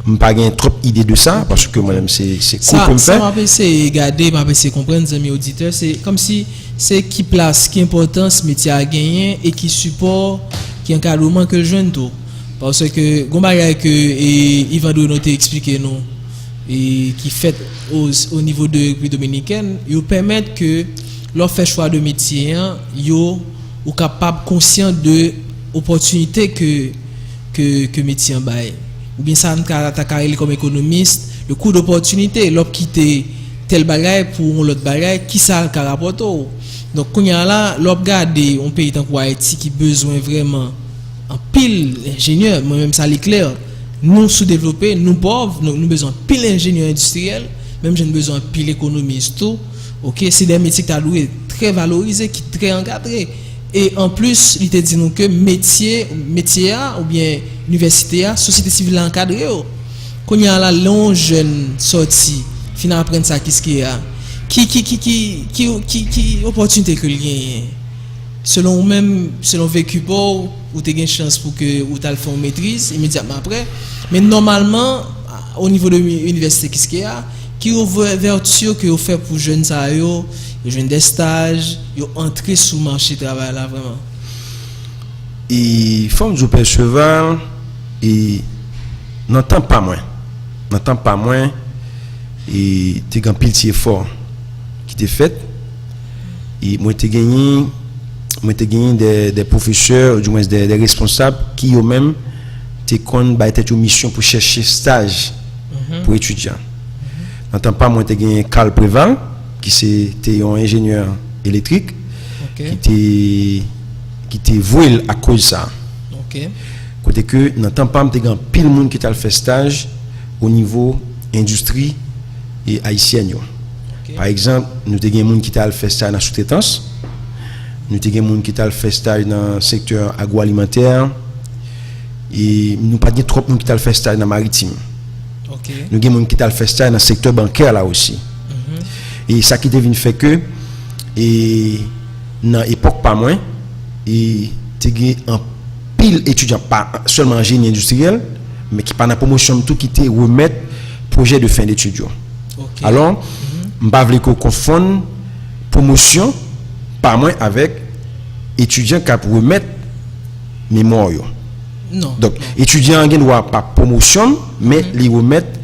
je n'ai pas trop d'idée de ça, parce que moi-même, c'est cool comme ça. Ça m'a essayé de regarder, m'a essayé de comprendre, mes auditeurs, c'est comme si c'est qui place, qui importance métier à gagner et qui support, qui encadrement que le jeune tout. Parce que, Gombaga que Yvan Dono t'a expliqué nous, et qui fait au niveau de République dominicaine, ils permettent que, leur fait choix de métier, ils sont capables, conscients de l'opportunité que métier bail. Ou bien ça nous comme économiste, le coût d'opportunité, l'op quitter tel bagage pour l'autre bagage, qui ça le rapporte. Donc quand y a là, l'op garder un pays tant Haïti qui besoin vraiment en pile ingénieur, moi-même ça l'éclair. Nous sous-développés, nous pauvres, nous besoin pile ingénieur industriel, même j'ai besoin pile économiste tout. OK, c'est des métiers qui sont très valorisés, qui sont très encadrés. Et en plus, il te dit nous que métier ou bien université, société civile encadrée. Quand il y a là long jeune sorti, finalement apprendre ça qu'est-ce qu'il y a. Qui opportunité que il gagne. Selon vécu pour ou tu as une chance pour que ou tu as fait une maîtrise immédiatement après. Mais normalement au niveau de l'université qu'est-ce qu'il y a qui ouverture que vous fait pour jeunes ça yo, jeunes des stages, yo entrer sur le marché du travail là vraiment. Et forme du percevoir et n'entend pas moins et tu as un pile fort qui t'est fait et moi tu gagné des professeurs du moins des responsables qui eux-mêmes te kon ba tête une mission pour chercher stage pour étudiants. N'entend pas moi tu gagné Carl Préval qui c'était un ingénieur électrique qui était voué à cause de ça. OK. Côté que n'entend pas tu gagné pile monde qui t'a fait stage au niveau industrie et haïtienne. Par exemple, nous avons des gens qui t'a fait stage dans la sous-traitance. Nous avons des gens qui t'a fait stage dans le secteur agroalimentaire. Et nous n'avons pas trop de gens qui t'a fait stage dans le maritime. Nous avons des gens qui t'a fait stage dans le secteur bancaire là aussi. Et ça qui devine fait que, et dans l'époque pas moins, et tu as un pile étudiant, pas seulement en génie industriel, mais qui pas dans la promotion tout qui te remettre projet de fin d'études. Alors, je ne vais pas confondre promotion pas moins avec étudiants qui remettre mémoire yo. Non. Donc étudiants qui doit pas promotion mais les remettre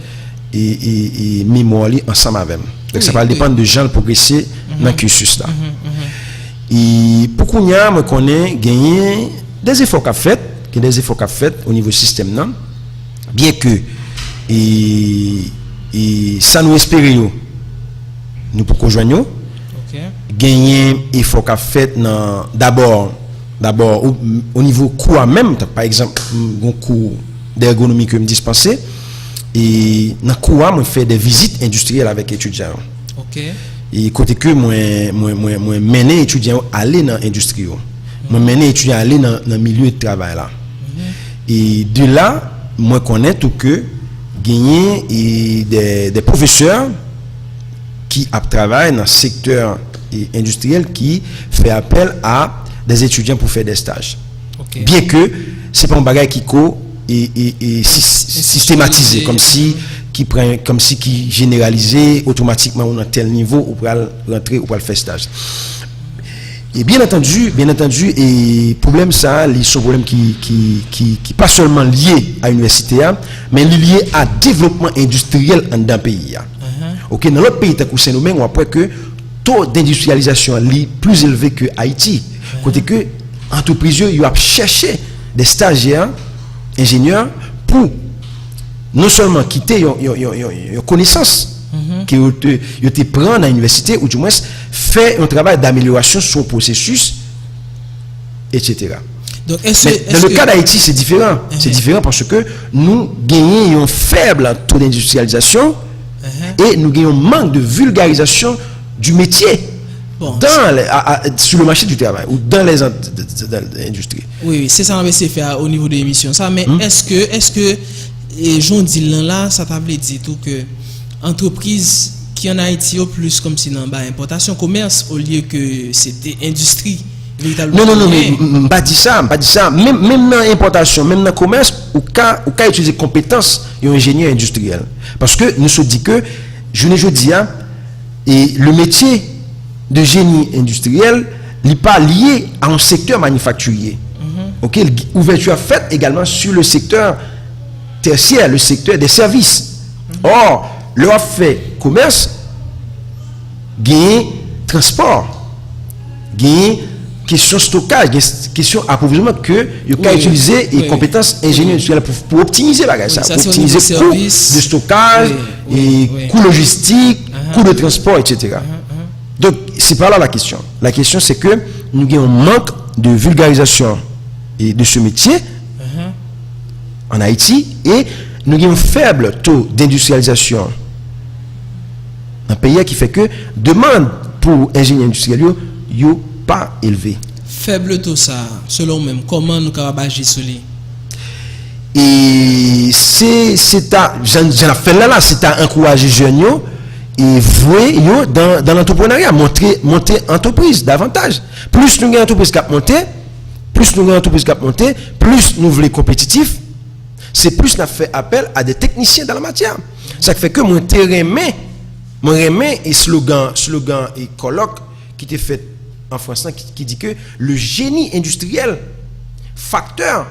et mémoire li ensemble avec. Donc ça va dépendre de gens progresser dans le cursus là. Et pour qu'on y a, moi connais gagner des efforts qu'a fait, au niveau système là, bien que et ça nous espérer nous pour conjoindre gagner effort qu'a fait d'abord au niveau coût même, par exemple un cours d'ergonomie que me dispenser et dans cours moi fait des visites industrielles avec étudiants. OK. Et côté que moi mener étudiants aller dans l'industrie, moi mener étudiants aller dans le milieu de travail là. Et de là moi connais tout que gagner des professeurs qui travaillent dans le secteur industriel qui fait appel à des étudiants pour faire des stages. Okay. Bien que c'est pas un bagage qui systématisé comme si qui généralisé automatiquement on a tel niveau ou pour rentrer ou pour faire stage. Et bien entendu et problème ça les sont problème qui pas seulement lié à l'université mais lié à développement industriel dans le pays. OK, dans l'autre pays tant que Saint-Domingue on après que taux d'industrialisation est plus élevé que Haïti. Côté que entreprise yo a cherché des stagiaires ingénieurs pour non seulement quitter une connaissance que te prend dans l'université ou du moins faire un travail d'amélioration sur le processus etc. Donc dans le cas d'Haïti c'est différent. C'est différent parce que nous gagnons un faible taux d'industrialisation et nous gagnons un manque de vulgarisation du métier sur le marché du travail ou dans les industries. Oui, c'est ça on va essayer de faire au niveau de l'émission ça mais est-ce que et Jean dit là ça t'a dit tout que entreprise qui en Haïti au plus comme si dans bas importation commerce au lieu que c'était industrie véritablement. Non mais pas dit ça même dans importation même dans commerce ou cas utiliser compétences un ingénieur industriel parce que nous se dit que je dis et le métier de génie industriel n'est pas lié à un secteur manufacturier. OK, l'ouverture faite également sur le secteur tertiaire, le secteur des services. Or, le fait commerce, gain transport, gain question stockage, question approvisionnement que il faut utiliser les compétences ingénieurs industriels pour optimiser la ça, pour optimiser coût de stockage et coût logistique, coût de transport, etc. Donc, c'est pas là la question. La question, c'est que nous avons un manque de vulgarisation et de ce métier en Haïti et nous avons un faible taux d'industrialisation dans un pays qui fait que demande pour ingénieurs industriels n'est pas élevé. Faible taux ça, selon même, comment nous pouvons agir sur lui? Et c'est à encourager les jeunes et vouer dans l'entrepreneuriat, monter entreprise davantage. Plus nous avons entreprise qui a monté, plus nous voulons compétitifs, c'est plus nous fait appel à des techniciens dans la matière. Ça fait que mon remets et slogan et colloque qui était fait en français qui dit que le génie industriel facteur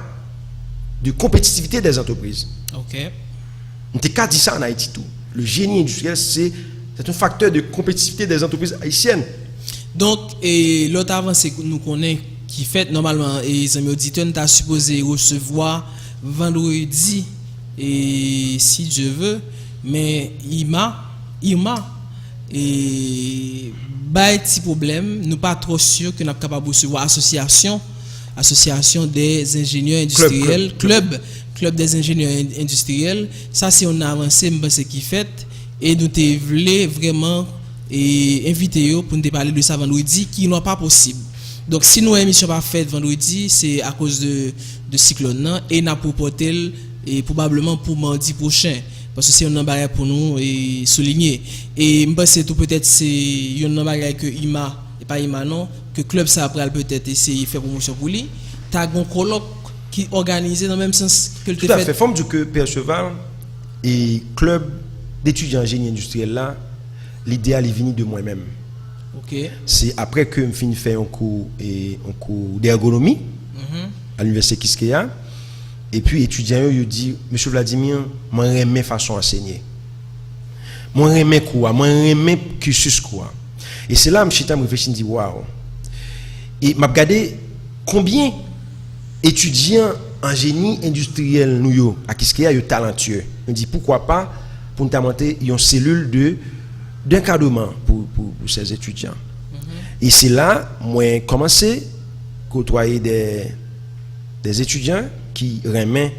de compétitivité des entreprises. OK. On t'a dit ça en Haïti tout. Le génie industriel c'est un facteur de compétitivité des entreprises haïtiennes. Donc et l'autre avancée que nous connaissons qui fait normalement et les amis auditeurs nous t'a supposé recevoir vendredi et si Dieu veut mais Irma et petit problème nous pas trop sûr que nous sommes capables de recevoir association des ingénieurs industriels club des ingénieurs industriels ça c'est on a avancé ce qui fait et nous te voulons vraiment inviter eux pour nous parler de ça vendredi qui n'est pas possible. Donc si nous émission pas faite vendredi c'est à cause de cyclone et n'a proposé et probablement pour mardi prochain parce que c'est un barrière pour nous et souligner et me pense tout peut-être c'est un barrière que Ima et pas Ima non que club ça après peut-être essayer faire promotion pour lui t'as un colloque qui organisé dans le même sens que le tout à fait forme du que Père Cheval et club d'étudiants en génie industriel là l'idéal est venu de moi-même OK. C'est après que je finis faire un cours d'ergonomie à l'université Kiskeya. Et puis étudiant yo dit monsieur Vladimir, moi remets façon enseigner. Moi remets quoi, moi remets cursus quoi. Et c'est là je me réfléchis dit waouh. Et m'a regardé combien étudiants en génie industriel nous yo à Kiskeya yo talentueux. Je me dit pourquoi pas pour nous monter une cellule d'encadrement pour ces étudiants. Et c'est là moi commencé à côtoyer des étudiants qui remet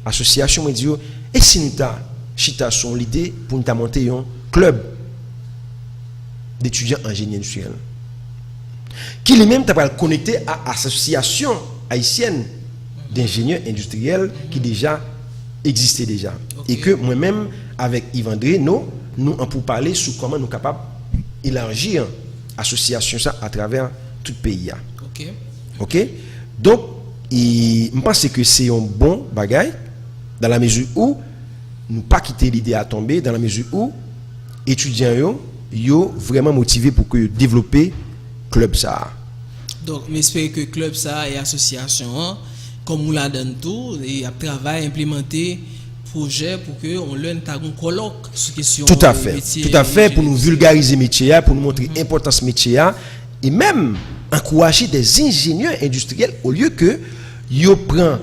association et dit et si nous ta chita son l'idée pour nous monter un club d'étudiants en génie industriel qui lui-même t'a pas connecté à association haïtienne d'ingénieurs industriels qui déjà existait déjà. Et que moi-même avec Yvan André nous en pour parler sur comment nous capables élargir association ça à travers tout le pays. OK. Donc je pense que c'est un bon bagage dans la mesure où nous pas quitter l'idée à tomber, dans la mesure où étudiants yo vraiment motivés pour que développer club ça. Donc j'espère que club ça et association comme on l'a donné tout et à travail implémenter projet pour que on learn ta colloque sur question tout à fait pour nous vulgariser métier, pour nous montrer l'importance métier et même encourager des ingénieurs industriels au lieu que yo prend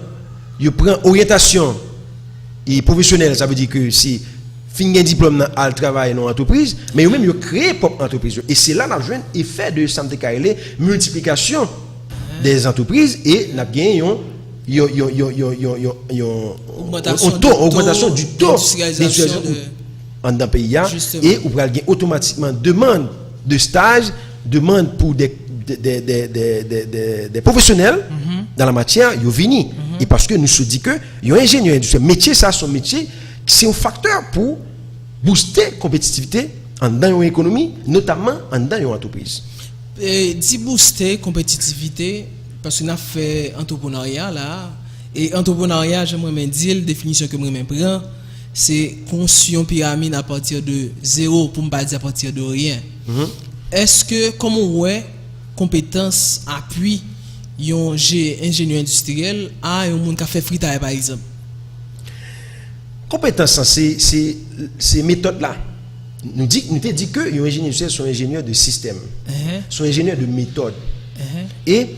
orientation et professionnelle. Ça veut dire que si fin un diplôme dans le travail dans l'entreprise, mais yo même yo créer propre entreprise. Et c'est là qu'on a joué effet de Samte Karele multiplication des entreprises et n'a gagné augmentation du taux d'industrialisation dans le pays et on va gagner automatiquement demande de stage, demande pour des professionnels dans la matière, ils viennent. Et parce que nous se dit que il y a un ingénieur industriel, métier ça son métier, c'est un facteur pour booster la compétitivité dans l'économie, notamment dans une entreprise. Dit booster la compétitivité parce qu'on a fait entrepreneuriat là et entrepreneuriat j'aimerais dire la définition que moi même prends c'est construire une pyramide à partir de zéro pour ne pas dire à partir de rien. Est-ce que comment ouais compétence appui un ingénieur industriel à un monde qui a fait fritage par exemple? Compétence c'est méthode là. Nous dit que un ingénieur industriel sont ingénieurs de système. Sont ingénieurs de méthode. Et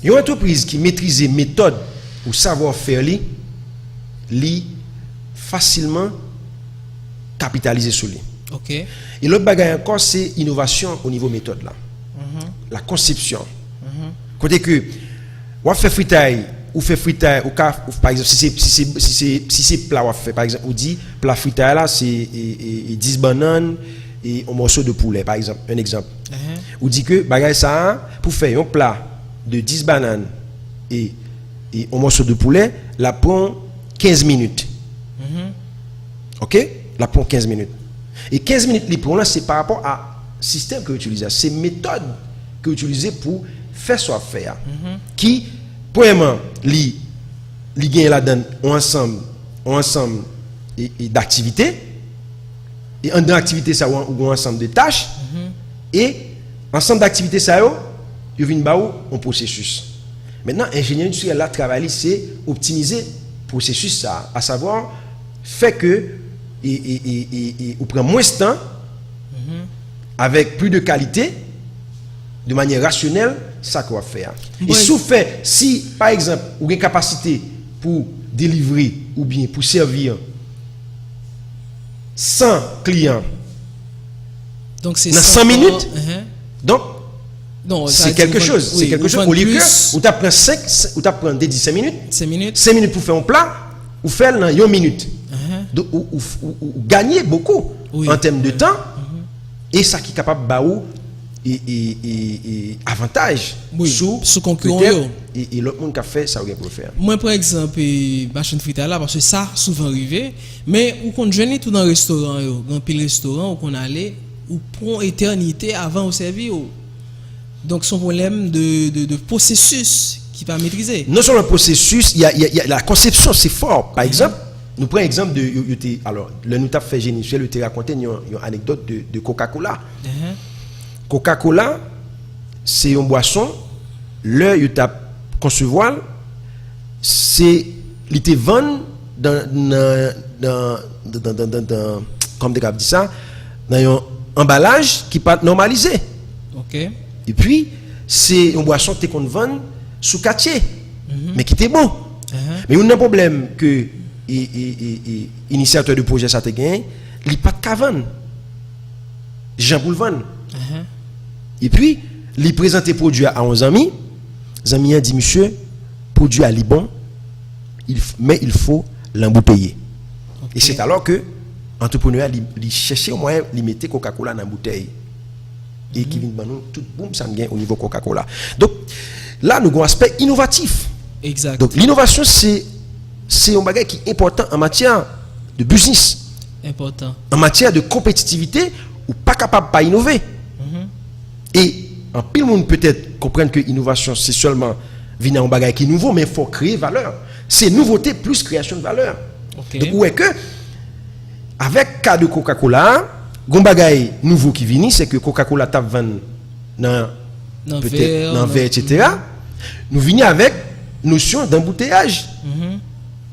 une entreprise qui maîtrise méthode ou savoir-faire li facilement capitaliser sur lui. OK. Et l'autre bagage encore c'est innovation au niveau méthode là. La conception. Côté que ou fait fritaille ou par exemple si c'est plat ou fait par exemple on dit plat fritaille là c'est 10 bananes et un morceau de poulet par exemple un exemple. Ou dit que bagage ça pour faire un plat de 10 bananes et un morceau de poulet la prend 15 minutes. OK? La prend 15 minutes. Et 15 minutes li prend là c'est par rapport à système que utiliser, c'est méthode que utiliser pour faire soit faire qui premièrement li gagne la donne ensemble et d'activités et en activité ça ou ensemble de tâches et ensemble d'activités ça yo vinn ba ou un processus. Maintenant ingénieur industriel là travail c'est optimiser processus ça, à savoir fait que et on prend moins de temps avec plus de qualité de manière rationnelle ça qu'on va faire. Et si par exemple vous avez une capacité pour délivrer ou bien pour servir 100 clients donc c'est dans 100 minutes donc c'est quelque chose. C'est quelque chose au lieu que ou t'apprends 5 ou t'apprends 15 minutes 5 minutes pour faire un plat ou faire dans 1 minute. Donc ou gagner beaucoup en termes de temps et ça qui est capable baou et avantage sous concurrent et l'autre monde qui a fait ça pour faire. Moi par exemple machine frite là parce que ça souvent arrivé mais ou qu'on joindre tout dans restaurant dans pile restaurant ou qu'on allait ou prend éternité avant au servir. Donc son problème de processus qui pas maîtriser. Non seulement le processus, il y a la conception c'est fort. Par exemple, nous prenons l'exemple de alors le nous t'a fait génie, je te raconter une anecdote de Coca-Cola. Coca-Cola, c'est une boisson, le you t'a concevoir, c'est il te vend dans comme des dit ça, dans un emballage qui pas normalisé. OK. Et puis c'est une boisson que qu'on vend sous quartier, mais qui était bon. Mais il y a un problème que l'initiateur du projet ça te gagne, il pas de caverne. Jean pour le vendre. Et puis il présente les produits à 11 amis. Les amis ont dit monsieur, produit à Liban, mais il faut l'embouteiller. Okay. Et c'est alors que l'entrepreneur il cherchait au moyen de mettre Coca-Cola dans la bouteille. Et qui vient de nous tout boum ça gagne au niveau Coca-Cola. Donc là nous avons un aspect innovatif. Exact. Donc l'innovation c'est un bagage qui est important en matière de business. Important. En matière de compétitivité ou pas capable de pas innover. Et en pile monde peut-être comprendre que l'innovation c'est seulement venir un bagage qui est nouveau, mais il faut créer valeur. C'est nouveauté plus création de valeur. Okay. Donc où est que avec cas de Coca-Cola, un bagage nouveau qui vient, c'est que Coca-Cola tape vendre dans verre, etc. Nous venons avec notion d'embouteillage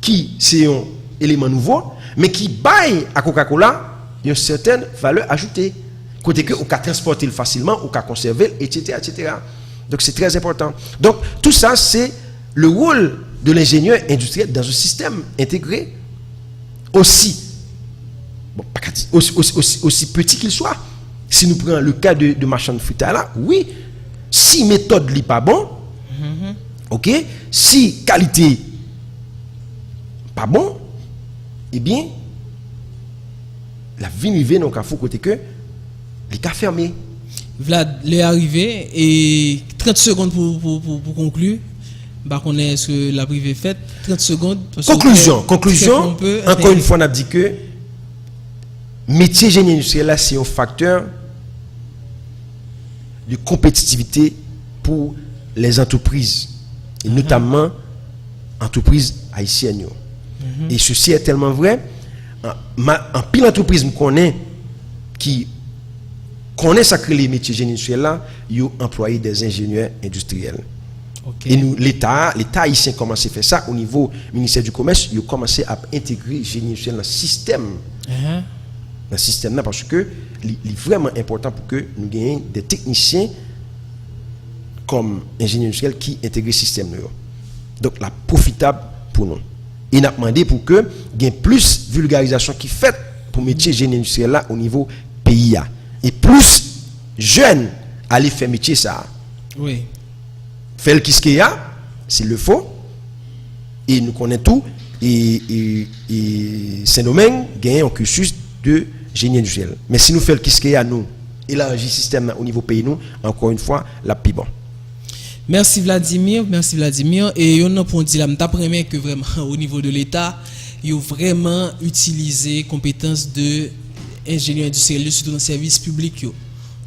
qui c'est un élément nouveau, mais qui baille à Coca-Cola une certaine valeur ajoutée. Côté que on peut transporter facilement, on peut conserver, etc., etc. Donc c'est très important. Donc tout ça c'est le rôle de l'ingénieur industriel dans un système intégré aussi petit qu'il soit. Si nous prenons le cas de marchand de fruits là, oui, si méthode n'est pas bon, ok, si qualité pas bon, eh bien la vie privée donc il faut côté que les cas fermés. Vlad, l'est arrivé et 30 secondes pour conclure. Bah, on est ce que la privée fait 30 secondes. Conclusion. Encore une fois, on a dit que métier génie industriel là, c'est un facteur de compétitivité pour les entreprises, et notamment entreprises haïtiennes. Et ceci est tellement vrai. En pile entreprise me connaît qui connaît sacré les métiers génie industriel là, ils ont employé des ingénieurs industriels. Okay. Et nous, l'État haïtien commence à faire ça au niveau ministère du Commerce, ils ont commencé à intégrer génie industriel dans le système. Dans le système là, parce que c'est vraiment important pour que nous gagnions des techniciens comme ingénieurs industriels qui intègrent le système là. Donc la profitable pour nous. Et nous avons demandé pour que il y ait plus de vulgarisation qui fait pour métier génie industriel là au niveau pays. Et plus jeunes aller faire métier ça. Oui. Faire le kiskeya, s'il le faut. Et nous connaissons tout. Et Saint-Domingue gagne un cursus de génie industriel. Mais si nous faisons le kiskeya, nous, élargir le système au niveau pays, nous, encore une fois, la plus bon. Merci Vladimir. Et on a pour dire là, m'apprenais que vraiment au niveau de l'État, il a vraiment utilisé compétences de ingénieur industriel surtout dans le service public.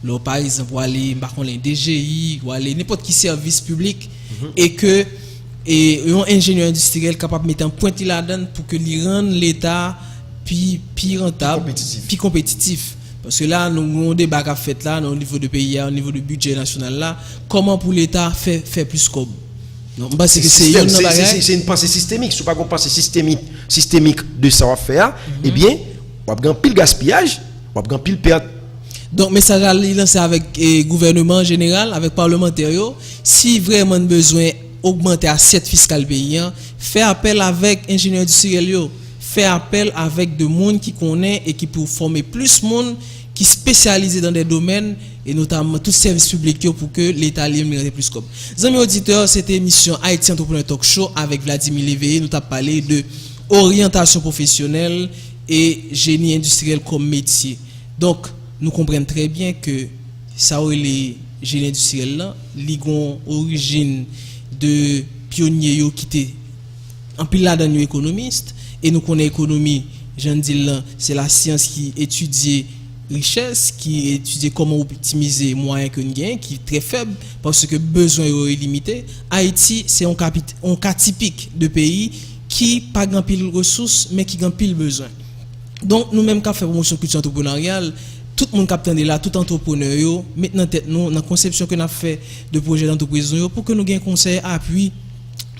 Là, par exemple, aller dans les DGI, ou aller n'importe qui service public, et que un ingénieur industriel capable de mettre un point là-dedans pour que lui rende l'État plus rentable, plus compétitif. Parce que là, nous avons des débat à faire là, au niveau de pays, au niveau du budget national là, comment pour l'État faire plus comme. C'est une pensée systémique. Si on pas une pensée systémique de savoir-faire, eh bien, on a un pile gaspillage, on a un pile perte. Donc, message à lancer avec le gouvernement général, avec parlementaires, si vraiment besoin d'augmenter assiette fiscale paysan, faire appel avec ingénieurs industriels, faire appel avec de monde qui connaît et qui peut former plus de monde qui spécialisé dans des domaines et notamment tout service public pour que l'État libre plus comme. Amis auditeurs, c'était émission Haïti Entrepreneur Talk Show avec Vladimir Léveillé. Nous avons parlé de orientation professionnelle et génie industriel comme métier. Donc, nous comprenons très bien que ça les génie industriel là, ligon origine de pionniers qui étaient en pile là dans économistes et nous connaissons l'économie, j'en dis là, c'est la science qui étudie richesse, qui étudie comment optimiser moyens que nous gagnons, qui est très faible parce que besoin est limité. Haïti, c'est un cas typique de pays qui pas grand pile ressources mais qui grand pile besoin. Donc nous même qu'à faire promotion culture entrepreneuriale, tout le monde qui attend là, tout entrepreneur yo, maintenant tête nous dans conception que nous fait de projet d'entreprise yo pour que nous gain conseil, appui,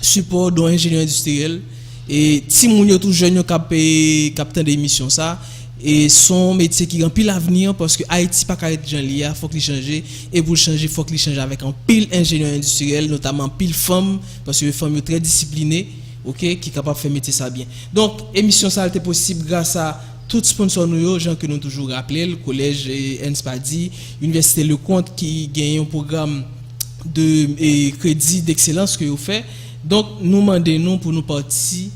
support dans ingénieur industriel et si moun yo tout jeune yo captain d'émission ça et son métier qui remplit l'avenir parce que Haïti pas qu'à être gens lié, faut qu'il change et pour changer faut qu'il change avec un pile ingénieur industriel notamment pile femme parce que les femmes sont très disciplinées, OK, qui capable faire métier ça bien. Donc émission ça était possible grâce à tout sponsor nous gens que nous toujours rappeler le collège Enspadi, Université Lecomte qui gagne un programme de crédit d'excellence que vous fait. Donc nous demandons pour nous participer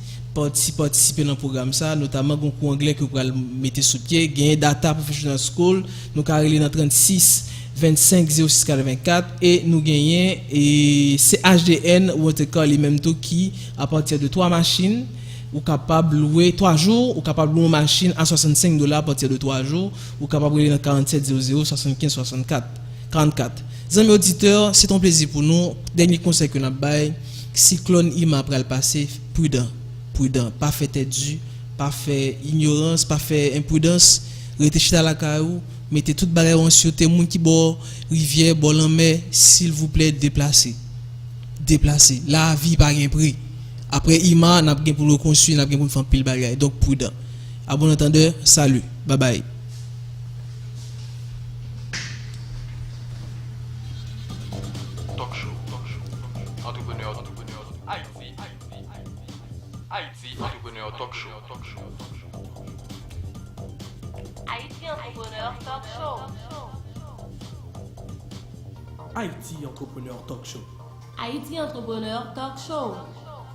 dans le programme ça, notamment un cours anglais que vous pouvez mettre sous pied, gagner data professional school, nous carrelé dans 36 25 06 84 et nous gagnons et CHDN ou encore les mêmes taux qui à partir de 3 machines ou capable louer 3 jours ou capable louer une machine à $65 à partir de 3 jours ou capable louer dans 47 00 75 64 44. Amis auditeurs, c'est un plaisir pour nous. Dernier conseil que nous avons, cyclone Ima après le passé, prudent, pas fait tête due, pas fait ignorance, pas fait imprudence, restez à la caillou, mettez toute barrière en sûreté, moun qui bord rivière, bord en mer, s'il vous plaît, déplacez. La vie pas un prix. Après Ima, n'a pas pour le construire, n'a pas pour faire pile barrière. Donc prudent. À bon entendeur, salut. Bye bye. Talk show. Entrepreneur. Haïti, entrepreneur talk show. Haïti Entrepreneur Talk Show. Haïti Entrepreneur Talk Show. Haïti Entrepreneur Talk Show.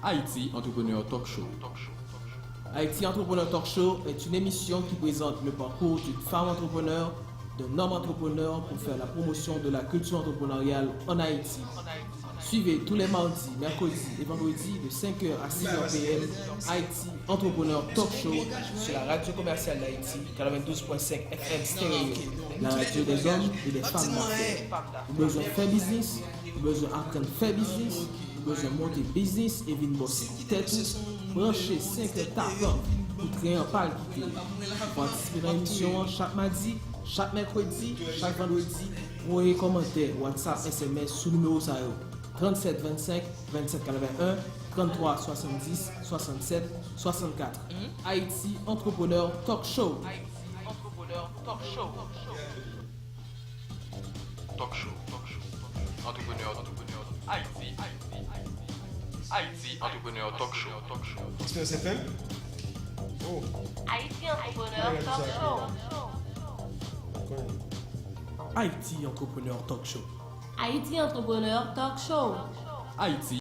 Haïti, entrepreneur talk show. Haïti Entrepreneur Talk Show est une émission qui présente le parcours d'une femme entrepreneur, d'un homme entrepreneur pour faire la promotion de la culture entrepreneuriale en Haïti. Suivez tous les mardis, mercredis et vendredis de 5h à 6h PM Haïti Entrepreneur Talk Show sur la radio commerciale d'Haïti 92.5 FM stéréo, la radio des hommes et des femmes d'affaires. Vous besoin de faire business, vous besoin d'apprendre à faire business, vous besoin de monter business et venir bosser tête, branchez 5 tapants pour créer un pal qui pour participer dans l'émission chaque mardi, chaque mercredi, chaque vendredi. Envoyez commentaires, WhatsApp, SMS sous le numéro 37 25 27 81 33 70 67 64. Haïti Entrepreneur Talk Show. Talk show. Entrepreneur. Haïti, entrepreneur talk show. Expérience FM. Oh. Haïti Entrepreneur Talk Show. Haïti Entrepreneur Talk Show. Haïti Entrepreneur Talk Show. Haïti,